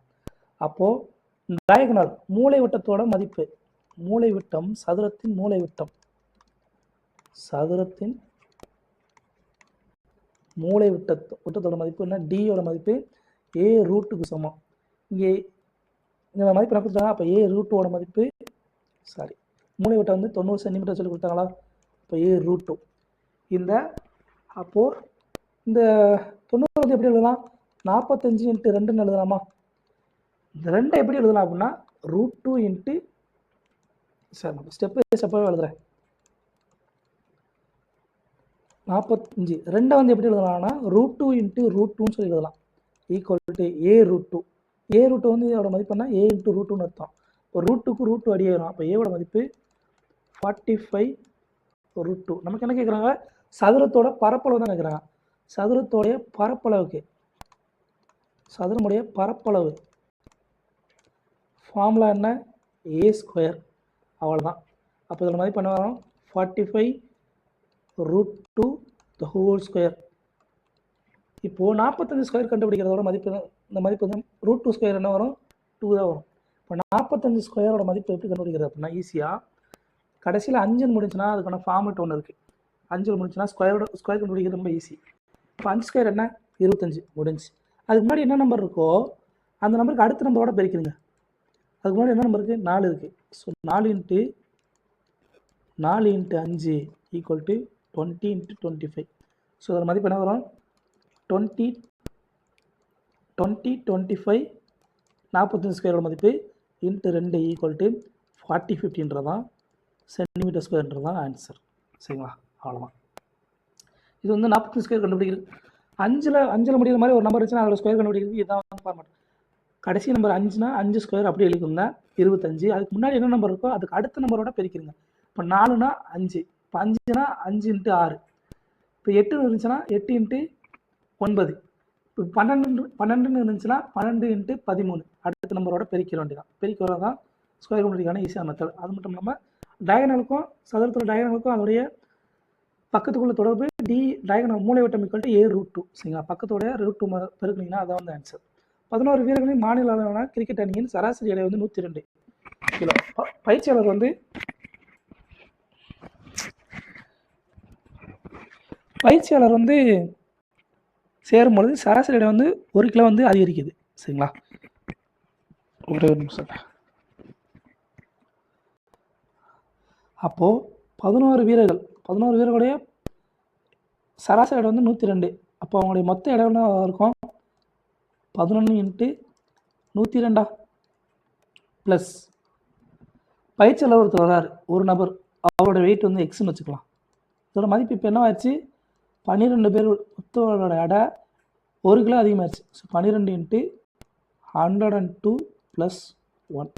அப்போது டயகனல் மூலைவட்டத்தோட மதிப்பு மூலைவிட்டம் சதுரத்தின் மூலைவிட்டத்தோட மதிப்பு என்ன? டியோட மதிப்பு A√2க்கு சமம். இங்கே இந்த மதிப்பு என்ன கொடுத்தாங்க? அப்போ A√2ஓட மதிப்பு மூலைவிட்டம் வந்து 90 சென்டிமீட்டர் சொல்லி கொடுத்தாங்களா? இப்போ A√2 இந்த அப்போது இந்த 90 வந்து எப்படி எழுதலாம்? 45 × 2ன்னு எழுதலாமா? இந்த 2 எப்படி எழுதலாம் அப்படின்னா √2 இன்ட்டு ஸ்டெப்பாக எழுதுறேன். 45 2 வந்து எப்படி எழுதலாம்னா √2 × √2ன்னு சொல்லி எழுதலாம். Equal to A√2. A√2 வந்து இதோட மதிப்பு என்ன? A × √2ன்னு அர்த்தம். இப்போ √2க்கு √2 அடியே வரும். அப்போ ஏவோட மதிப்பு 45√2. நமக்கு என்ன கேட்குறாங்க? சதுரத்தோட பரப்பளவு தான் கேட்குறாங்க. சதுரத்தோடைய பரப்பளவுக்கு சதுரமுடைய பரப்பளவு ஃபார்முலா என்ன? A². அவ்வளோதான். அப்போ இதோட மதிப்பு என்ன வரும்? 45√2 the whole square. இப்போது 45 ஸ்கொயர் கண்டுபிடிக்கிறதோட மதிப்பு இந்த மதிப்பு வந்து √2² என்ன வரும்? 2 தான் வரும். இப்போ 45 ஸ்கொயரோட மதிப்பு எப்படி கண்டுபிடிக்கிறது அப்படின்னா ஈஸியாக கடைசியில் 5 முடிஞ்சுன்னா அதுக்கான ஃபார்மெட் ஒன்று இருக்குது. 5 முடிஞ்சுன்னா ஸ்கொயர் கண்டுபிடிக்கிறது ரொம்ப ஈஸி. இப்போ 5² என்ன? 25 முடிஞ்சு. அதுக்கு முன்னாடி என்ன நம்பர் இருக்கோ அந்த நம்பருக்கு அடுத்த நம்பரோட பெருக்கிடுங்க. அதுக்கு முன்னாடி என்ன நம்பர் இருக்குது? 4 இருக்குது. So 4 × 5 equal to 20 × 25. ஸோ அதோட மதிப்பு என்ன வரும்? 20 25 45 ஸ்கொயரோட மதிப்பு இன்ட்டு 2 ஈக்குவல் டு 40/50 சென்டிமீட்டர் ஸ்கொயர்ன்றதான் ஆன்சர். சரிங்களா? அவ்வளோதான். இது வந்து 45 ஸ்கொயர் கண்டுபிடிக்கிறது. 5ல் முடிகிற மாதிரி ஒரு நம்பர் இருந்துச்சுன்னா அதோட ஸ்கொயர் கண்டுபிடிக்கிறது இதுதான் வந்து ஃபார்மேட். கடைசி நம்பர் 5னா 5 ஸ்கொயர் அப்படியே எழுதிக்கோங்க 25. அதுக்கு முன்னாடி என்ன நம்பர் இருக்கோ அதுக்கு அடுத்த நம்பரோட பெருக்கிடுங்க. இப்போ 4னா 5, இப்போ 5னா 5 × 6, இப்போ 8 இருந்துச்சுன்னா 8 × 9, இப்போ 12 இருந்துச்சுன்னா 12 × 13 அடுத்த நம்பரோட பெருக்கிற வேண்டியதான். பெருக்கி வரதான் ஸ்கொயர் கண்டுபிடிக்கான ஈஸியான மெத்தட். அது மட்டும் இல்லாமல் டயகனலுக்கும் சதுரத்தோட டயகனலுக்கும் அதோடைய பக்கத்துக்குள்ள தொடர்பு டயகனல் மூலைவட்டம் ஈக்குவல் டு A√2. சரிங்களா? பக்கத்தோட √2 பெருக்குனீங்கன்னா அதான் வந்து ஆன்சர். 11 வீரர்களின் மாநில அளவிலான கிரிக்கெட் அணியின் சராசரி எடை வந்து 102 கிலோ. பயிற்சியாளர் வந்து சேரும்பொழுது சராசரி எடை வந்து 1 கிலோ வந்து அதிகரிக்குது. சரிங்களா? ஒரு நிமிஷம். அப்போது 11 வீரர்களுடைய சராசரி எடை வந்து 102. அப்போ அவங்களுடைய மொத்த எடை என்ன இருக்கும்? 11 × 102 ப்ளஸ் பயிற்சியாளர் ஒருத்தர் வராரு, ஒரு நபர், அவரோட வெயிட் வந்து எக்ஸ்ன்னு வச்சுக்கலாம். இதோட மதிப்பு இப்போ என்ன ஆயிடுச்சு? 12 பேர் மொத்தோட எடை 1 கிலோ அதிகமாகிடுச்சு. ஸோ 12 × 102 + 1.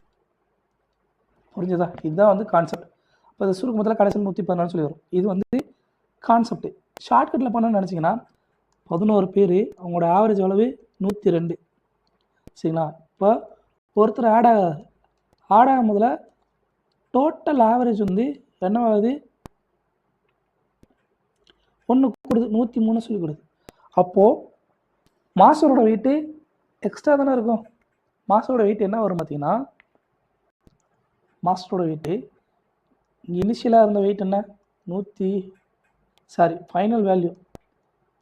புரிஞ்சுதா? இதுதான் வந்து கான்செப்ட். இப்போ இது சுருக்கமத்தில் கடைசியில் 114 சொல்லி வரும். இது வந்து கான்செப்ட். ஷார்ட்கட்டில் பண்ணணும்னு நினச்சிங்கன்னா 11 பேர் அவங்களோட ஆவரேஜ் அளவு 102. சரிங்களா? இப்போ ஒருத்தர் ஆடாக முதல்ல டோட்டல் ஆவரேஜ் வந்து என்னவாகுது 1 கொடுது 103 சொல்லி கொடுது. அப்போது மாஸோட வெயிட்டு எக்ஸ்ட்ரா தானே இருக்கும். மாஸோட வெயிட் என்ன வரும் பார்த்தீங்கன்னா, மாஸோட வெயிட்டு இனிஷியலாக இருந்த வெயிட் என்ன final value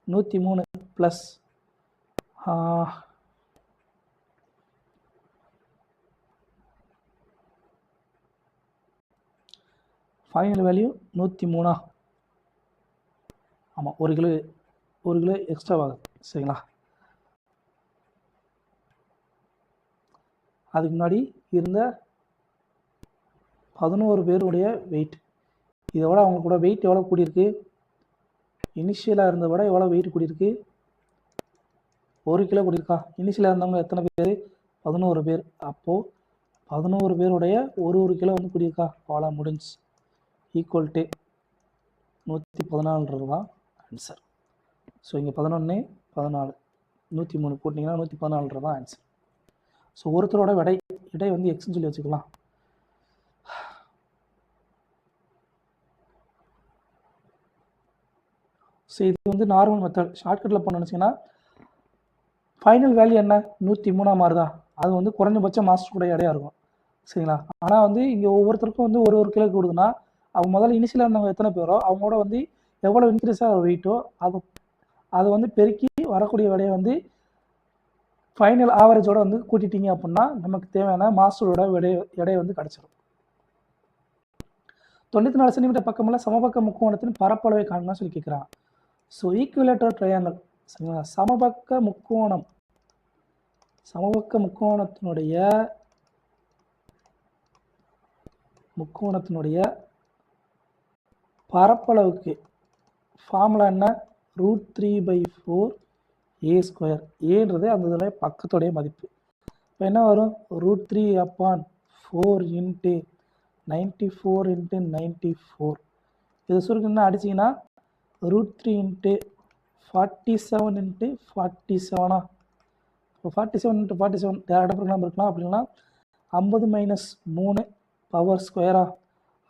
103 plus final value 103. ஆமாம், 1 கிலோ எக்ஸ்ட்ரா ஆகுது. சரிங்களா? அதுக்கு முன்னாடி இருந்த 11 பேருடைய வெயிட், இதோட அவங்க கூட வெயிட் எவ்வளோ கூடியிருக்கு, இனிஷியலாக இருந்த விட எவ்வளோ வெயிட் கூடியிருக்கு, 1 கிலோ கூடியிருக்கா. இனிஷியலாக இருந்தவங்க எத்தனை பேர், 11 பேர். அப்போது 11 பேருடைய ஒரு கிலோ வந்து கூடியிருக்கா. அவ்வளோ முடிஞ்சு. ஈக்குவல் டு 114 தான் ஆன்சர். ஸோ இங்கே 11 14 103 போட்டிங்கன்னா 114 தான் ஆன்சர். ஸோ ஒருத்தரோட இடை வந்து எக்ஸ்ன்னு சொல்லி வச்சுக்கலாம். ஸோ இது வந்து நார்மல் மெத்தட். ஷார்ட்கட்டில் போன நினச்சிங்கன்னா ஃபைனல் வேல்யூ என்ன 103 மாறுதா, அது வந்து குறைஞ்சபட்ச மாஸ்டரோட எடையாக இருக்கும். சரிங்களா? ஆனால் வந்து இங்கே ஒவ்வொருத்தருக்கும் வந்து ஒரு கிலோ கொடுக்குதுன்னா, அவங்க முதல்ல இனிஷியலாக இருந்தவங்க எத்தனை பேரோ அவங்களோட வந்து எவ்வளோ இன்க்ரீஸாக வெயிட்டோ அதை வந்து பெருக்கி வரக்கூடிய விடையை வந்து ஃபைனல் ஆவரேஜோடு வந்து கூட்டிட்டீங்க அப்படின்னா நமக்கு தேவையான மாஸ்டரோட எடை வந்து கிடச்சிடும். 94 சென்டிமீட்டர் பக்கமுள்ள சமபக்க முக்கோணத்தின் பரப்பளவை காணுங்கன்னு சொல்லி கேட்குறாங்க. ஸோ ஈக்குவலேட்டர் ட்ரையாங்கல், சரிங்களா? சமபக்க முக்கோணத்தினுடைய பரப்பளவுக்கு ஃபார்முலா என்ன, √3/4 a². ஏன்றது அந்த இதில் பக்கத்துடைய மதிப்பு. இப்போ என்ன வரும், √3/4 × 94 × 94. இதை சுருக்கம்னா அடிச்சிங்கன்னா √3 × 47 × 47. இப்போ 47 × 47 டேரக்டாக இருக்கலாம். அப்படின்னா 50 - 3 பவர் ஸ்கொயரா.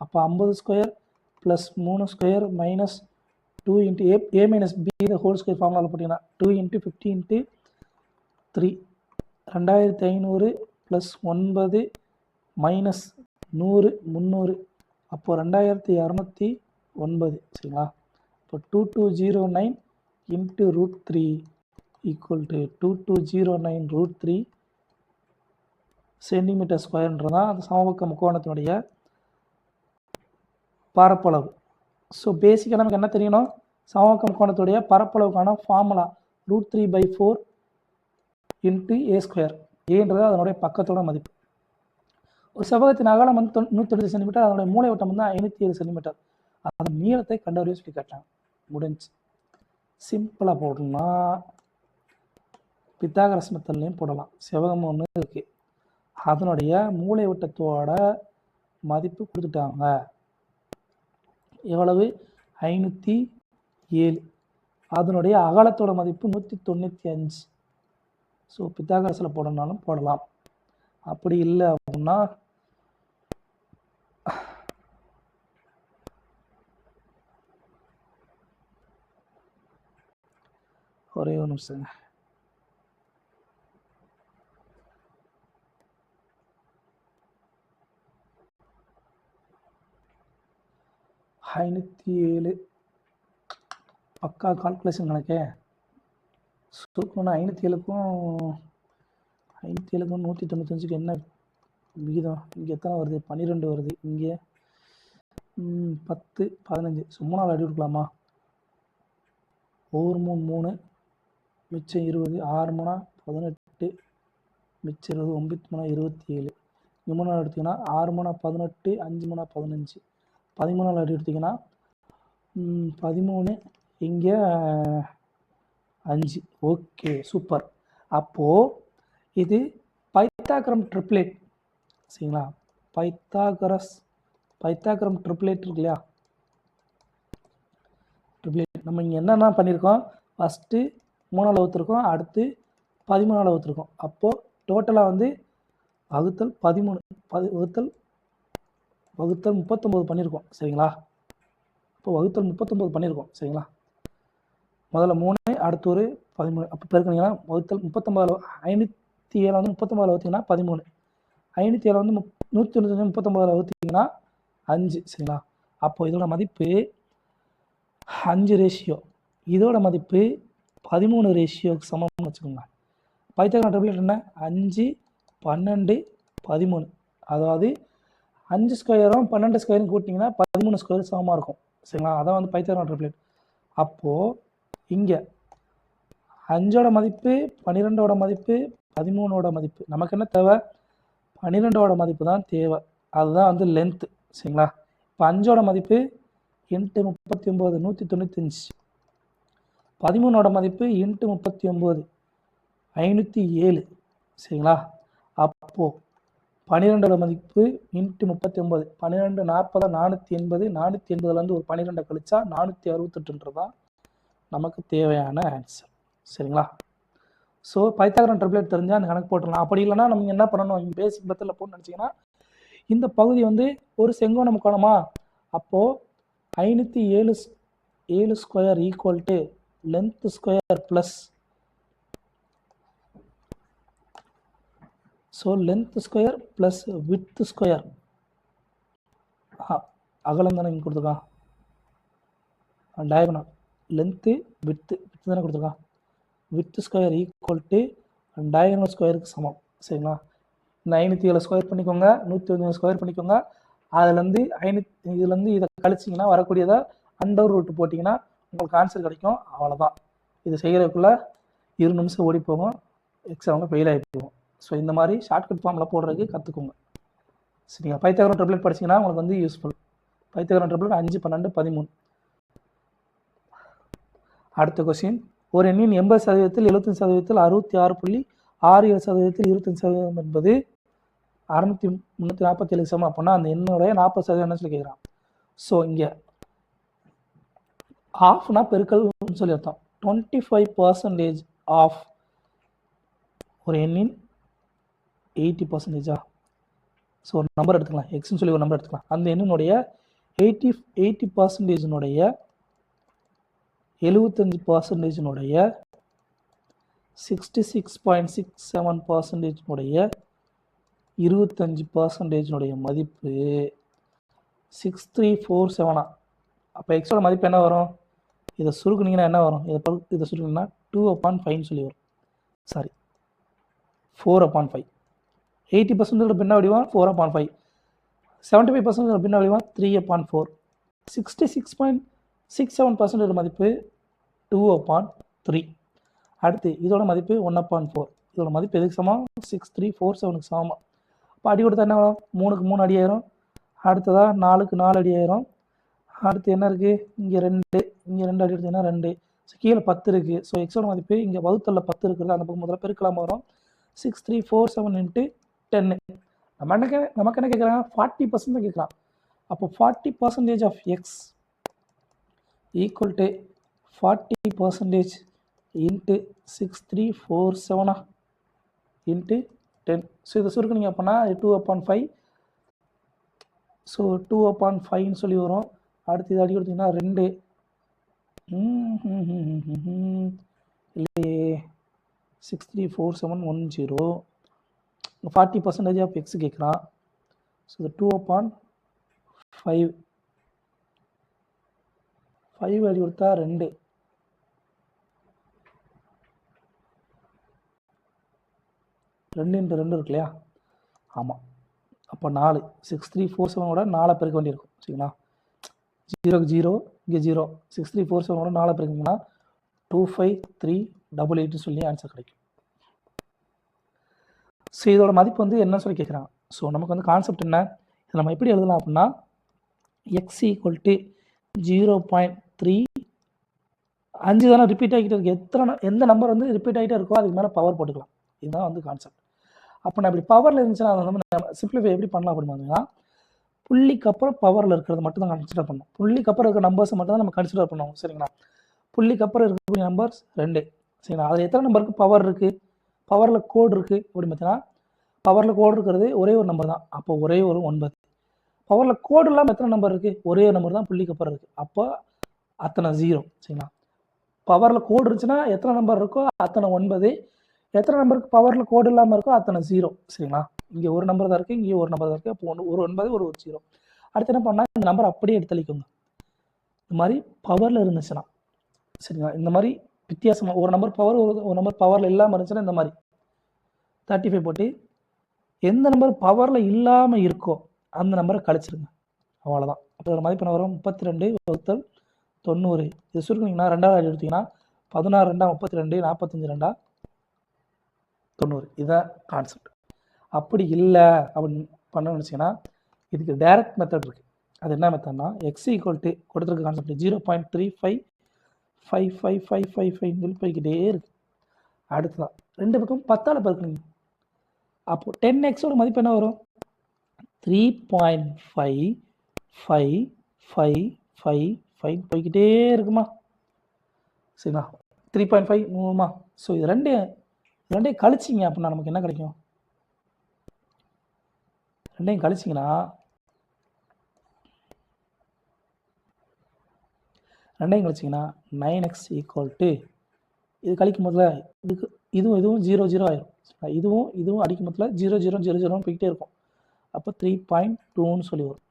அப்போ 50² + 3² - 2 × a - b ஹோல் ஸ்கொயர் ஃபார்முலாவில் போட்டிங்கன்னா 2 × 50 × 3 2500 + 9 - 100 300. அப்போது 2209. சரிங்களா? இப்போ 2209 × √3 = 2209 √3 சென்டிமீட்டர் ஸ்கொயர்ன்றதான் அந்த சமபக்க முக்கோணத்தினுடைய பரப்பளவு. ஸோ பேசிக்காக நமக்கு என்ன தெரியணும், சமபக்க முக்கோணத்துடைய பரப்பளவுக்கான ஃபார்முலா √3/4 × a². ஏன்றது அதனுடைய பக்கத்தோட மதிப்பு. ஒரு செவ்வகத்தின் அகலம் வந்து 180 சென்டிமீட்டர், அதனுடைய மூலைவிட்டம் வந்து 507 சென்டிமீட்டர். அதன் நீளத்தை கண்டறிய சொல்லி கேட்டாங்க. முடிஞ்சு. சிம்பிளாக போடலாம், பித்தாகரஸ் மெத்தட்லையும் போடலாம். செவ்வகம் ஒன்று இருக்குது, அதனுடைய மூலைவிட்டத்தோட மதிப்பு கொடுத்துட்டாங்க. எவ்வளவு, 507. அதனுடைய அகலத்தோட மதிப்பு 195. ஸோ பித்தாகரஸில் போடணும்னாலும் போடலாம். அப்படி இல்லை அப்படின்னா ஒரே ஒரு நிமிஷங்க. ஐநூற்றி பக்கா கால்குலேஷன் கணக்கே. சுருக்கணும்னா 507க்கும் 195க்கு என்ன விகிதம்? இங்கே எத்தனை வருது, 12 வருது. இங்கே 10 15. சும்மா 4 அடி கொடுக்கலாமா? 1 3 3 மிச்சம் 20, 6 3 18 மிச்சம் 20, 9 27. இங்கே 3 நாள் எடுத்திங்கன்னா 6 3 18, 5 3 15. 13 நாள் அடி எடுத்திங்கன்னா 13, இங்கே 5. Okay, super. அப்போது இது பைத்தாகரம் ட்ரிப்ளேட். சரிங்களா? பைத்தாகரம் ட்ரிப்ளேட் இருக்கு இல்லையா, ட்ரிப்ளேட். நம்ம இங்கே என்னென்ன பண்ணியிருக்கோம், ஃபஸ்ட்டு 3 வகுத்துருக்கோம், அடுத்து 13 வகுத்துருக்கோம். அப்போது டோட்டலாக வந்து வகுத்தல் 13 வகுத்தல் 39 பண்ணியிருக்கோம் சரிங்களா. இப்போ வகுத்தல் 39 பண்ணியிருக்கோம் சரிங்களா. முதல்ல 3, அடுத்து ஒரு 13. அப்போ பெருக்குனீங்கன்னா வகுத்தல் 39 507 வந்து 39 வகுத்தீங்கன்னா 13, 507 வந்து 195 39 வகுத்தீங்கன்னா 5 சரிங்களா. அப்போ இதோட மதிப்பு 5 ரேஷியோ, இதோட மதிப்பு 13 ரேஷியோக்கு சமம்னு வச்சுக்கோங்க. பைத்தாகரஸ் டெபிலேட் என்ன 5, 12, 13, அதாவது 5 ஸ்கொயரும் 12 ஸ்கொயரும் கூட்டிங்கன்னா 13 ஸ்கொயர் சமமாக இருக்கும் சரிங்களா. அதான் வந்து பைத்தாகரஸ் டெபிலேட். அப்போது இங்கே 5ஓட மதிப்பு 12ஓட மதிப்பு 13ஓட மதிப்பு, நமக்கு என்ன தேவை 12ஓட மதிப்பு தான் தேவை, அதுதான் வந்து லென்த்து சரிங்களா. இப்போ 5ஓட மதிப்பு இன்ட்டு 39 195, 13ஓட மதிப்பு இன்ட்டு 39 507 சரிங்களா. அப்போது 12ஓட மதிப்பு இன்ட்டு 39 12 40 480, 480லேருந்து ஒரு 12 கழிச்சா 468 தான் நமக்கு தேவையான ஆன்சர் சரிங்களா. ஸோ பைத்தாகரஸ் டெபிலேட் தெரிஞ்சால் அந்த கணக்கு போட்டுடலாம். அப்படி இல்லைன்னா நம்ம என்ன பண்ணணும், பேசிக் மெத்தடில் போட்டு நினச்சிங்கன்னா இந்த பகுதி வந்து ஒரு செங்கோண முக்கோணமா, அப்போது 507 square equal to length square plus, so length square plus width square, அகலம் தானே இங்கே கொடுத்துருக்கான், டயகனல் லென்த்து விட்த்து தானே கொடுத்துருக்கான், width square equal to diagonal ஸ்கொயருக்கு சமம் சரிங்களா. இந்த 507 ஸ்கொயர் பண்ணிக்கோங்க, 195 ஸ்கொயர் பண்ணிக்கோங்க, அதுலேருந்து இதுலேருந்து இதை கழிச்சிங்கன்னா வரக்கூடியதை அண்டர் ரூட் போட்டிங்கன்னா உங்களுக்கு ஆன்சர் கிடைக்கும். அவ்வளோதான். இது செய்கிறதுக்குள்ளே 2 நிமிஷம் ஓடி போகும், எக்ஸாமில் ஃபெயில் ஆகி போகும். ஸோ இந்த மாதிரி ஷார்ட்கட் ஃபார்மில் போடுறதுக்கு கற்றுக்கோங்க சரிங்களா. பைத்தாகரஸ் டெபிலேட் படிச்சிங்கன்னா உங்களுக்கு வந்து யூஸ்ஃபுல். பைத்தாகரஸ் டெபிலேட் 5, 12, 13. அடுத்த கொஸ்டின், ஒரு எண்ணின் 80%, 75%, 66.67%, 25% என்பது 647 சமம். அப்படின்னா அந்த எண்ணுடைய 40% என்ன சொல்லி கேட்குறான். ஸோ இங்கே ஆஃப்னா பெருக்கல்னு சொல்லி அர்த்தம். 25% ஆஃப் ஒரு எண்ணின் 80%. ஸோ ஒரு நம்பர் எடுத்துக்கலாம், எக்ஸ்ன்னு சொல்லி ஒரு நம்பர் எடுத்துக்கலாம். அந்த எண்ணினுடைய 80%னுடைய 75%னுடைய 66.67%னுடைய 25%னுடைய மதிப்பு 6347. அப்போ எக்ஸோட மதிப்பு என்ன வரும், இதை சுருக்குனீங்கன்னா என்ன வரும், இதை சுருக்குனீங்கன்னா 2/5 சொல்லி வரும். சாரி 4/5. 80% பின்ன வடிவம் 4/5, 75% பின்ன வடிவம் 3/4, 66.67% மதிப்பு 2/3. அடுத்து இதோட மதிப்பு 1/4. இதோட மதிப்பு எதுக்கு சமம், 6347க்கு சமம். இப்போ அடி கொடுத்தா என்ன வரும், 3க்கு 3 அடி ஆயிரும், அடுத்ததாக 4க்கு 4 அடி ஆயிரும். அடுத்து என்ன இருக்குது, இங்கே 2, இங்கே 2 அடி எடுத்தீங்கன்னா 2, ஸோ கீழே 10 இருக்குது. ஸோ எக்ஸோட மதிப்பு இங்கே வகுத்தலில் 10 இருக்கிறது, அந்த பக்கம் முதல்ல பெருக்கலாம் வரும். 6347 × 10. நமக்கு என்ன கேட்குறாங்க, 40% தான் கேட்குறான். அப்போ 40% of x equal to 40% into 6347 into 10. So இதை சுருக்குனீங்க அப்படின்னா 2/5. ஸோ 2/5ன்னு சொல்லி வரும். அடுத்து இது அடி கொடுத்தீங்கன்னா 2 இல்லையே 634710. 40% ஆஃப் எக்ஸ் கேட்குறான். ஸோ இது 2/5 அடி கொடுத்தா 2, 2 × 2 இருக்கு இல்லையா, ஆமாம். அப்போ 4, 6347 4 பெருக்க வேண்டியிருக்கும் சரிங்களா. 0க்கு 0, இங்கே 0, 6347 4 பெருக்கிங்கன்னா 25388 சொல்லி ஆன்சர் கிடைக்கும். ஸோ இதோட மதிப்பு வந்து என்ன சொல்லி கேட்குறாங்க. ஸோ நமக்கு வந்து கான்செப்ட் என்ன, இதை நம்ம எப்படி எழுதலாம் அப்படின்னா எக்ஸ் ஈக்குவல் டு 0.3, 5 தானே ரிப்பீட் ஆகிட்டே இருக்குது, எந்த நம்பர் வந்து ரிப்பீட் ஆகிட்டே இருக்கோ அதுக்கு மேலே பவர் போட்டுக்கலாம். இதுதான் வந்து கான்செப்ட். அப்போ நான் இப்படி பவரில் இருந்துச்சுன்னா அதை வந்து நம்ம சிம்பிளிஃபை எப்படி பண்ணலாம் அப்படின்னு பார்த்தீங்கன்னா, புள்ளிக்கு அப்புறம் பவரில் இருக்கிறது மட்டும் தான் கன்சிடர் பண்ணணும். புள்ளிக்கு அப்புறம் இருக்கிற நம்பர்ஸை மட்டும் தான் நம்ம கன்சிடர் பண்ணுவோம் சரிங்களா. புள்ளிக்கு அப்புறம் இருக்கக்கூடிய நம்பர்ஸ் 2 சரிங்களா. அதில் எத்தனை நம்பருக்கு பவர் இருக்குது, பவரில் கோடு இருக்குது அப்படின்னு பார்த்தீங்கன்னா, பவரில் கோடு இருக்கிறது ஒரே ஒரு நம்பர் தான். அப்போ ஒரே ஒரு 9. பவரில் கோடு இல்லாமல் எத்தனை நம்பர் இருக்குது? ஒரே நம்பர் தான் புள்ளிக்கு அப்புறம் இருக்குது. அப்போ அத்தனை 0. சரிங்களா? பவரில் கோடு இருந்துச்சுன்னா எத்தனை நம்பர் இருக்கோ அத்தனை 9. எத்தனை நம்பருக்கு பவரில் கோடு இல்லாமல் இருக்கோ அத்தனை 0. சரிங்களா? இங்கே ஒரு நம்பர் தான் இருக்குது, இங்கே ஒரு நம்பர் தான் இருக்குது. அப்போ ஒரு 9 ஒரு 0. அடுத்து என்ன பண்ணால் இந்த நம்பர் அப்படியே எடுத்தளிக்குங்க. இந்த மாதிரி பவரில் இருந்துச்சுன்னா சரிங்களா? இந்த மாதிரி வித்தியாசமாக ஒரு நம்பர் பவர் ஒரு நம்பர் பவரில் இல்லாமல் இருந்துச்சுன்னா இந்த மாதிரி 35 போட்டு எந்த நம்பர் பவரில் இல்லாமல் இருக்கோ அந்த நம்பரை கழிச்சிருங்க. அவ்வளோதான். அப்போ ஒரு மதிப்பெண் வரும் 32 வகுத்தல் 90. இது சுருக்குனீங்கன்னா 2ஆவது எடுத்தீங்கன்னா 16 2 32 45 2 90. இதுதான் கான்செப்ட். அப்படி இல்லை அப்படின்னு பண்ணணும்னு வச்சிங்கன்னா இதுக்கு டைரக்ட் மெத்தட் இருக்குது. அது என்ன மெத்தட்னா எக்ஸ் ஈக்குவல் டு கொடுத்துருக்க கான்செப்ட் 0.355555 சொல்லி போய்கிட்டே இருக்குது. அடுத்ததான் ரெண்டு பக்கம் 10ஆல் பெருக்கணுங்க. அப்போது 10xோட மதிப்பு என்ன வரும்? 3.5555 போய்கிட்டே இருக்குமா? சரிங்களா? 3.5 மூணுமா? ஸோ இது ரெண்டையும் கழிச்சிங்க அப்படின்னா நமக்கு என்ன கிடைக்கும்? ரெண்டையும் கழிச்சிங்கன்னா 9x ஈக்குவல் டு இது கழிக்கும் போதில் இதுவும் 0 0 ஆயிரும். இதுவும் அடிக்கும் போதில் 0 0 0 0 போய்கிட்டே இருக்கும். அப்போ 3.2ன்னு சொல்லி வரும்.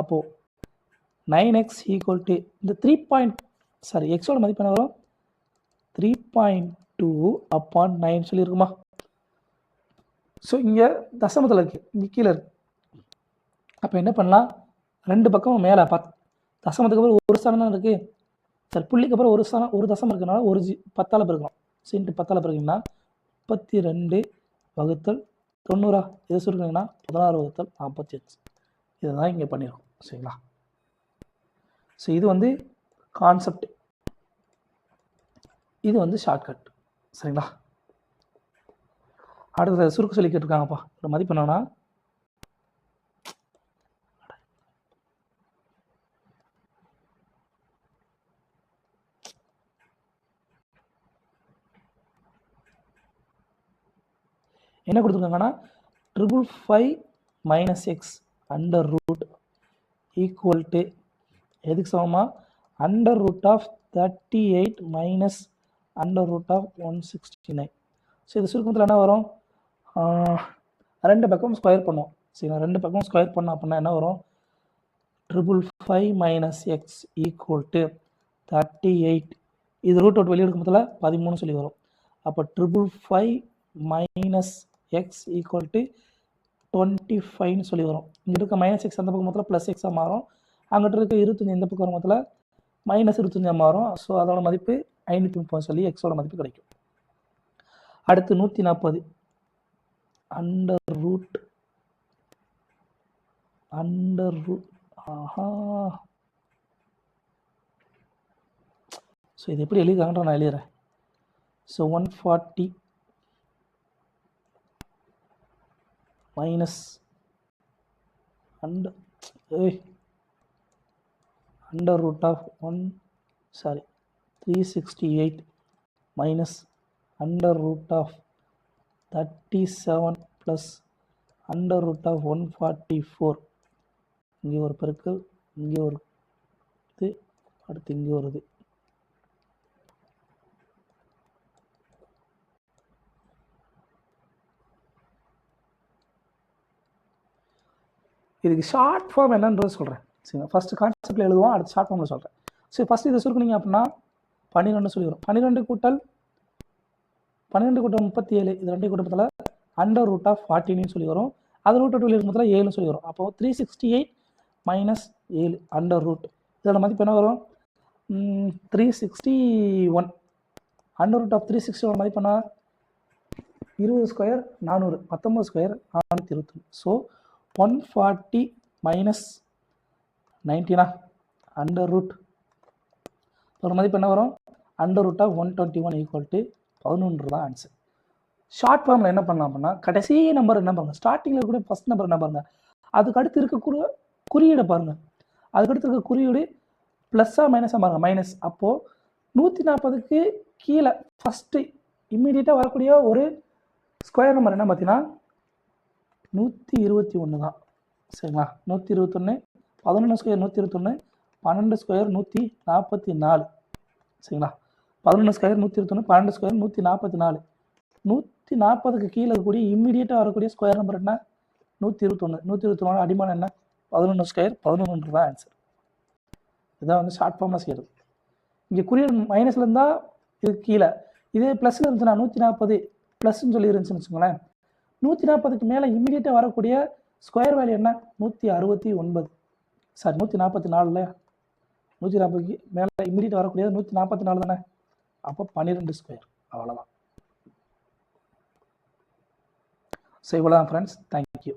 அப்போது 9x ஈக்குவல் டு இந்த எக்ஸோட மதிப்பு என்ன வரும்? 3.2/9 சொல்லியிருக்குமா? ஸோ இங்கே தசமத்தில் இருக்குது, இங்கே கீழே இருக்குது. அப்போ என்ன பண்ணலாம்? ரெண்டு பக்கமும் மேலே தசமத்துக்கு அப்புறம் ஒரு ஸ்தானம் தான் இருக்குது. சரி, புள்ளிக்கு அப்புறம் ஒரு தசம் இருக்கிறனால 10ஆல் பெருக்கணும். சின்ட்டு 10ஆல் பெருக்கிங்கன்னா 32 வகுத்தல் 90. இதை சுருக்கினீங்கன்னா 16 வகுத்தல் 45. இதை தான் இங்கே பண்ணியிருக்கோம். சரிங்களா? ஸோ இது வந்து கான்செப்ட், இது வந்து ஷார்ட்கட். சரிங்களா? அடுத்தது சுருக்கு சொல்லி கேட்டிருக்காங்கப்பா. ஒரு மதிப்பு என்னன்னா என்ன கொடுத்துருக்காங்கன்னா 555 - x under root equal to எதுக்கு சமமா? Under root of 38 - under root of 169. So இது சுருக்கத்தில் என்ன வரும்? ரெண்டு பக்கம் ஸ்கொயர் பண்ணுவோம். சரிங்களா? ரெண்டு பக்கம் ஸ்கொயர் பண்ணோம் அப்படின்னா என்ன வரும்? 555 - x ஈக்குவல் டு 38. இது ரூட் அவுட் வெளியே எடுக்கும் போதில் 13 சொல்லி வரும். அப்போ 555 - x ஈக்குவல் டு 25ன்னு சொல்லி வரும். இங்கே இருக்க -x அந்த பக்கம் மொத்தத்தில் +x மாறும். அங்கிட்ட இருக்க 25 இந்த பக்கம் வரும் மொத்தத்தில் -25 மாறும். ஸோ அதோட மதிப்பு 530 சொல்லி எக்ஸோட மதிப்பு கிடைக்கும். அடுத்து 140 அண்டர் ரூட் ஸோ இது எப்படி எழுதிக்காங்கன்ற நான் எழுதுறேன். So 140 minus under root of 368 minus under root of 37 plus under root of 144. இங்கே ஒரு பெருக்கல், இங்கே ஒரு இது, அடுத்து இங்கே ஒரு இது. இதுக்கு ஷார்ட் ஃபார்ம் என்னன்றது சொல்கிறேன். சரிங்களா? ஃபஸ்ட்டு கான்செப்டில் எழுதுவோம், அடுத்து ஷார்ட் ஃபார்மில் சொல்கிறேன். சரி, ஃபஸ்ட்டு இதை சுருக்குனீங்க அப்படின்னா 12 சொல்லி வரும். 12 கூட்டல் 37 இது ரெண்டு கூட்டத்தில் அண்டர் ரூட் ஆஃப் 14 சொல்லி வரும். அது ரூட் அவுட் வெளியே இருக்கும் 7 சொல்லி வரும். அப்போது 368 மைனஸ் 7 அண்டர் ரூட். இதோட மதிப்பு என்ன வரும்? 361. அண்டர் ரூட் ஆஃப் 361 மதிப்பு என்ன? 20 square 400, 19 square 421. So 140 minus 19 under root. இதோட மதிப்பு என்ன வரும்? Under root of 121 equal to 11 தான் ஆன்சர். ஷார்ட் ஃபார்மில் என்ன பண்ணலாம் அப்படின்னா கடைசி நம்பர் என்ன பாருங்கள், ஸ்டார்டிங்கில் இருக்கக்கூடிய ஃபஸ்ட் நம்பர் என்ன பாருங்கள், அதுக்கு அடுத்து இருக்க குறியீடை பாருங்கள். அதுக்கு அடுத்து இருக்க குறியீடு ப்ளஸ்ஸாக மைனஸாக பாருங்கள், மைனஸ். அப்போது 140க்கு கீழே ஃபஸ்ட்டு இம்மீடியட்டாக வரக்கூடிய ஒரு ஸ்கொயர் நம்பர் என்ன பார்த்தீங்கன்னா 121 தான். சரிங்களா? 121, 11 ஸ்கொயர் 121, 12 ஸ்கொயர் 144. சரிங்களா? 11 ஸ்கொயர் 121, 12 ஸ்கொயர் 144. 140க்கு கீழே இருக்கக்கூடிய இம்மிடியேட்டாக வரக்கூடிய ஸ்கொயர் நம்பர் என்ன? 121. 121 அடிமான என்ன? 11 ஸ்கொயர் 11 தான் ஆன்சர். இதான் வந்து ஷார்ட் ஃபார்மாக செய்யறது. இங்கே குறியீடு மைனஸில் இருந்தால் இது கீழே, இதே ப்ளஸில் இருந்துச்சுன்னா 140 ப்ளஸ்ன்னு சொல்லி இருந்துச்சுன்னு வச்சுக்கோங்களேன், 140க்கு மேலே இம்மிடியேட்டாக வரக்கூடிய ஸ்கொயர் வேல்யூ என்ன? 169. சாரி 144 இல்லையா? 140க்கு மேலே இம்மிடியேட் வரக்கூடியது 144 தானே? அப்போ 12 ஸ்கொயர். அவ்வளோதான். ஸோ இவ்வளோ தான் ஃப்ரெண்ட்ஸ். தேங்க்யூ.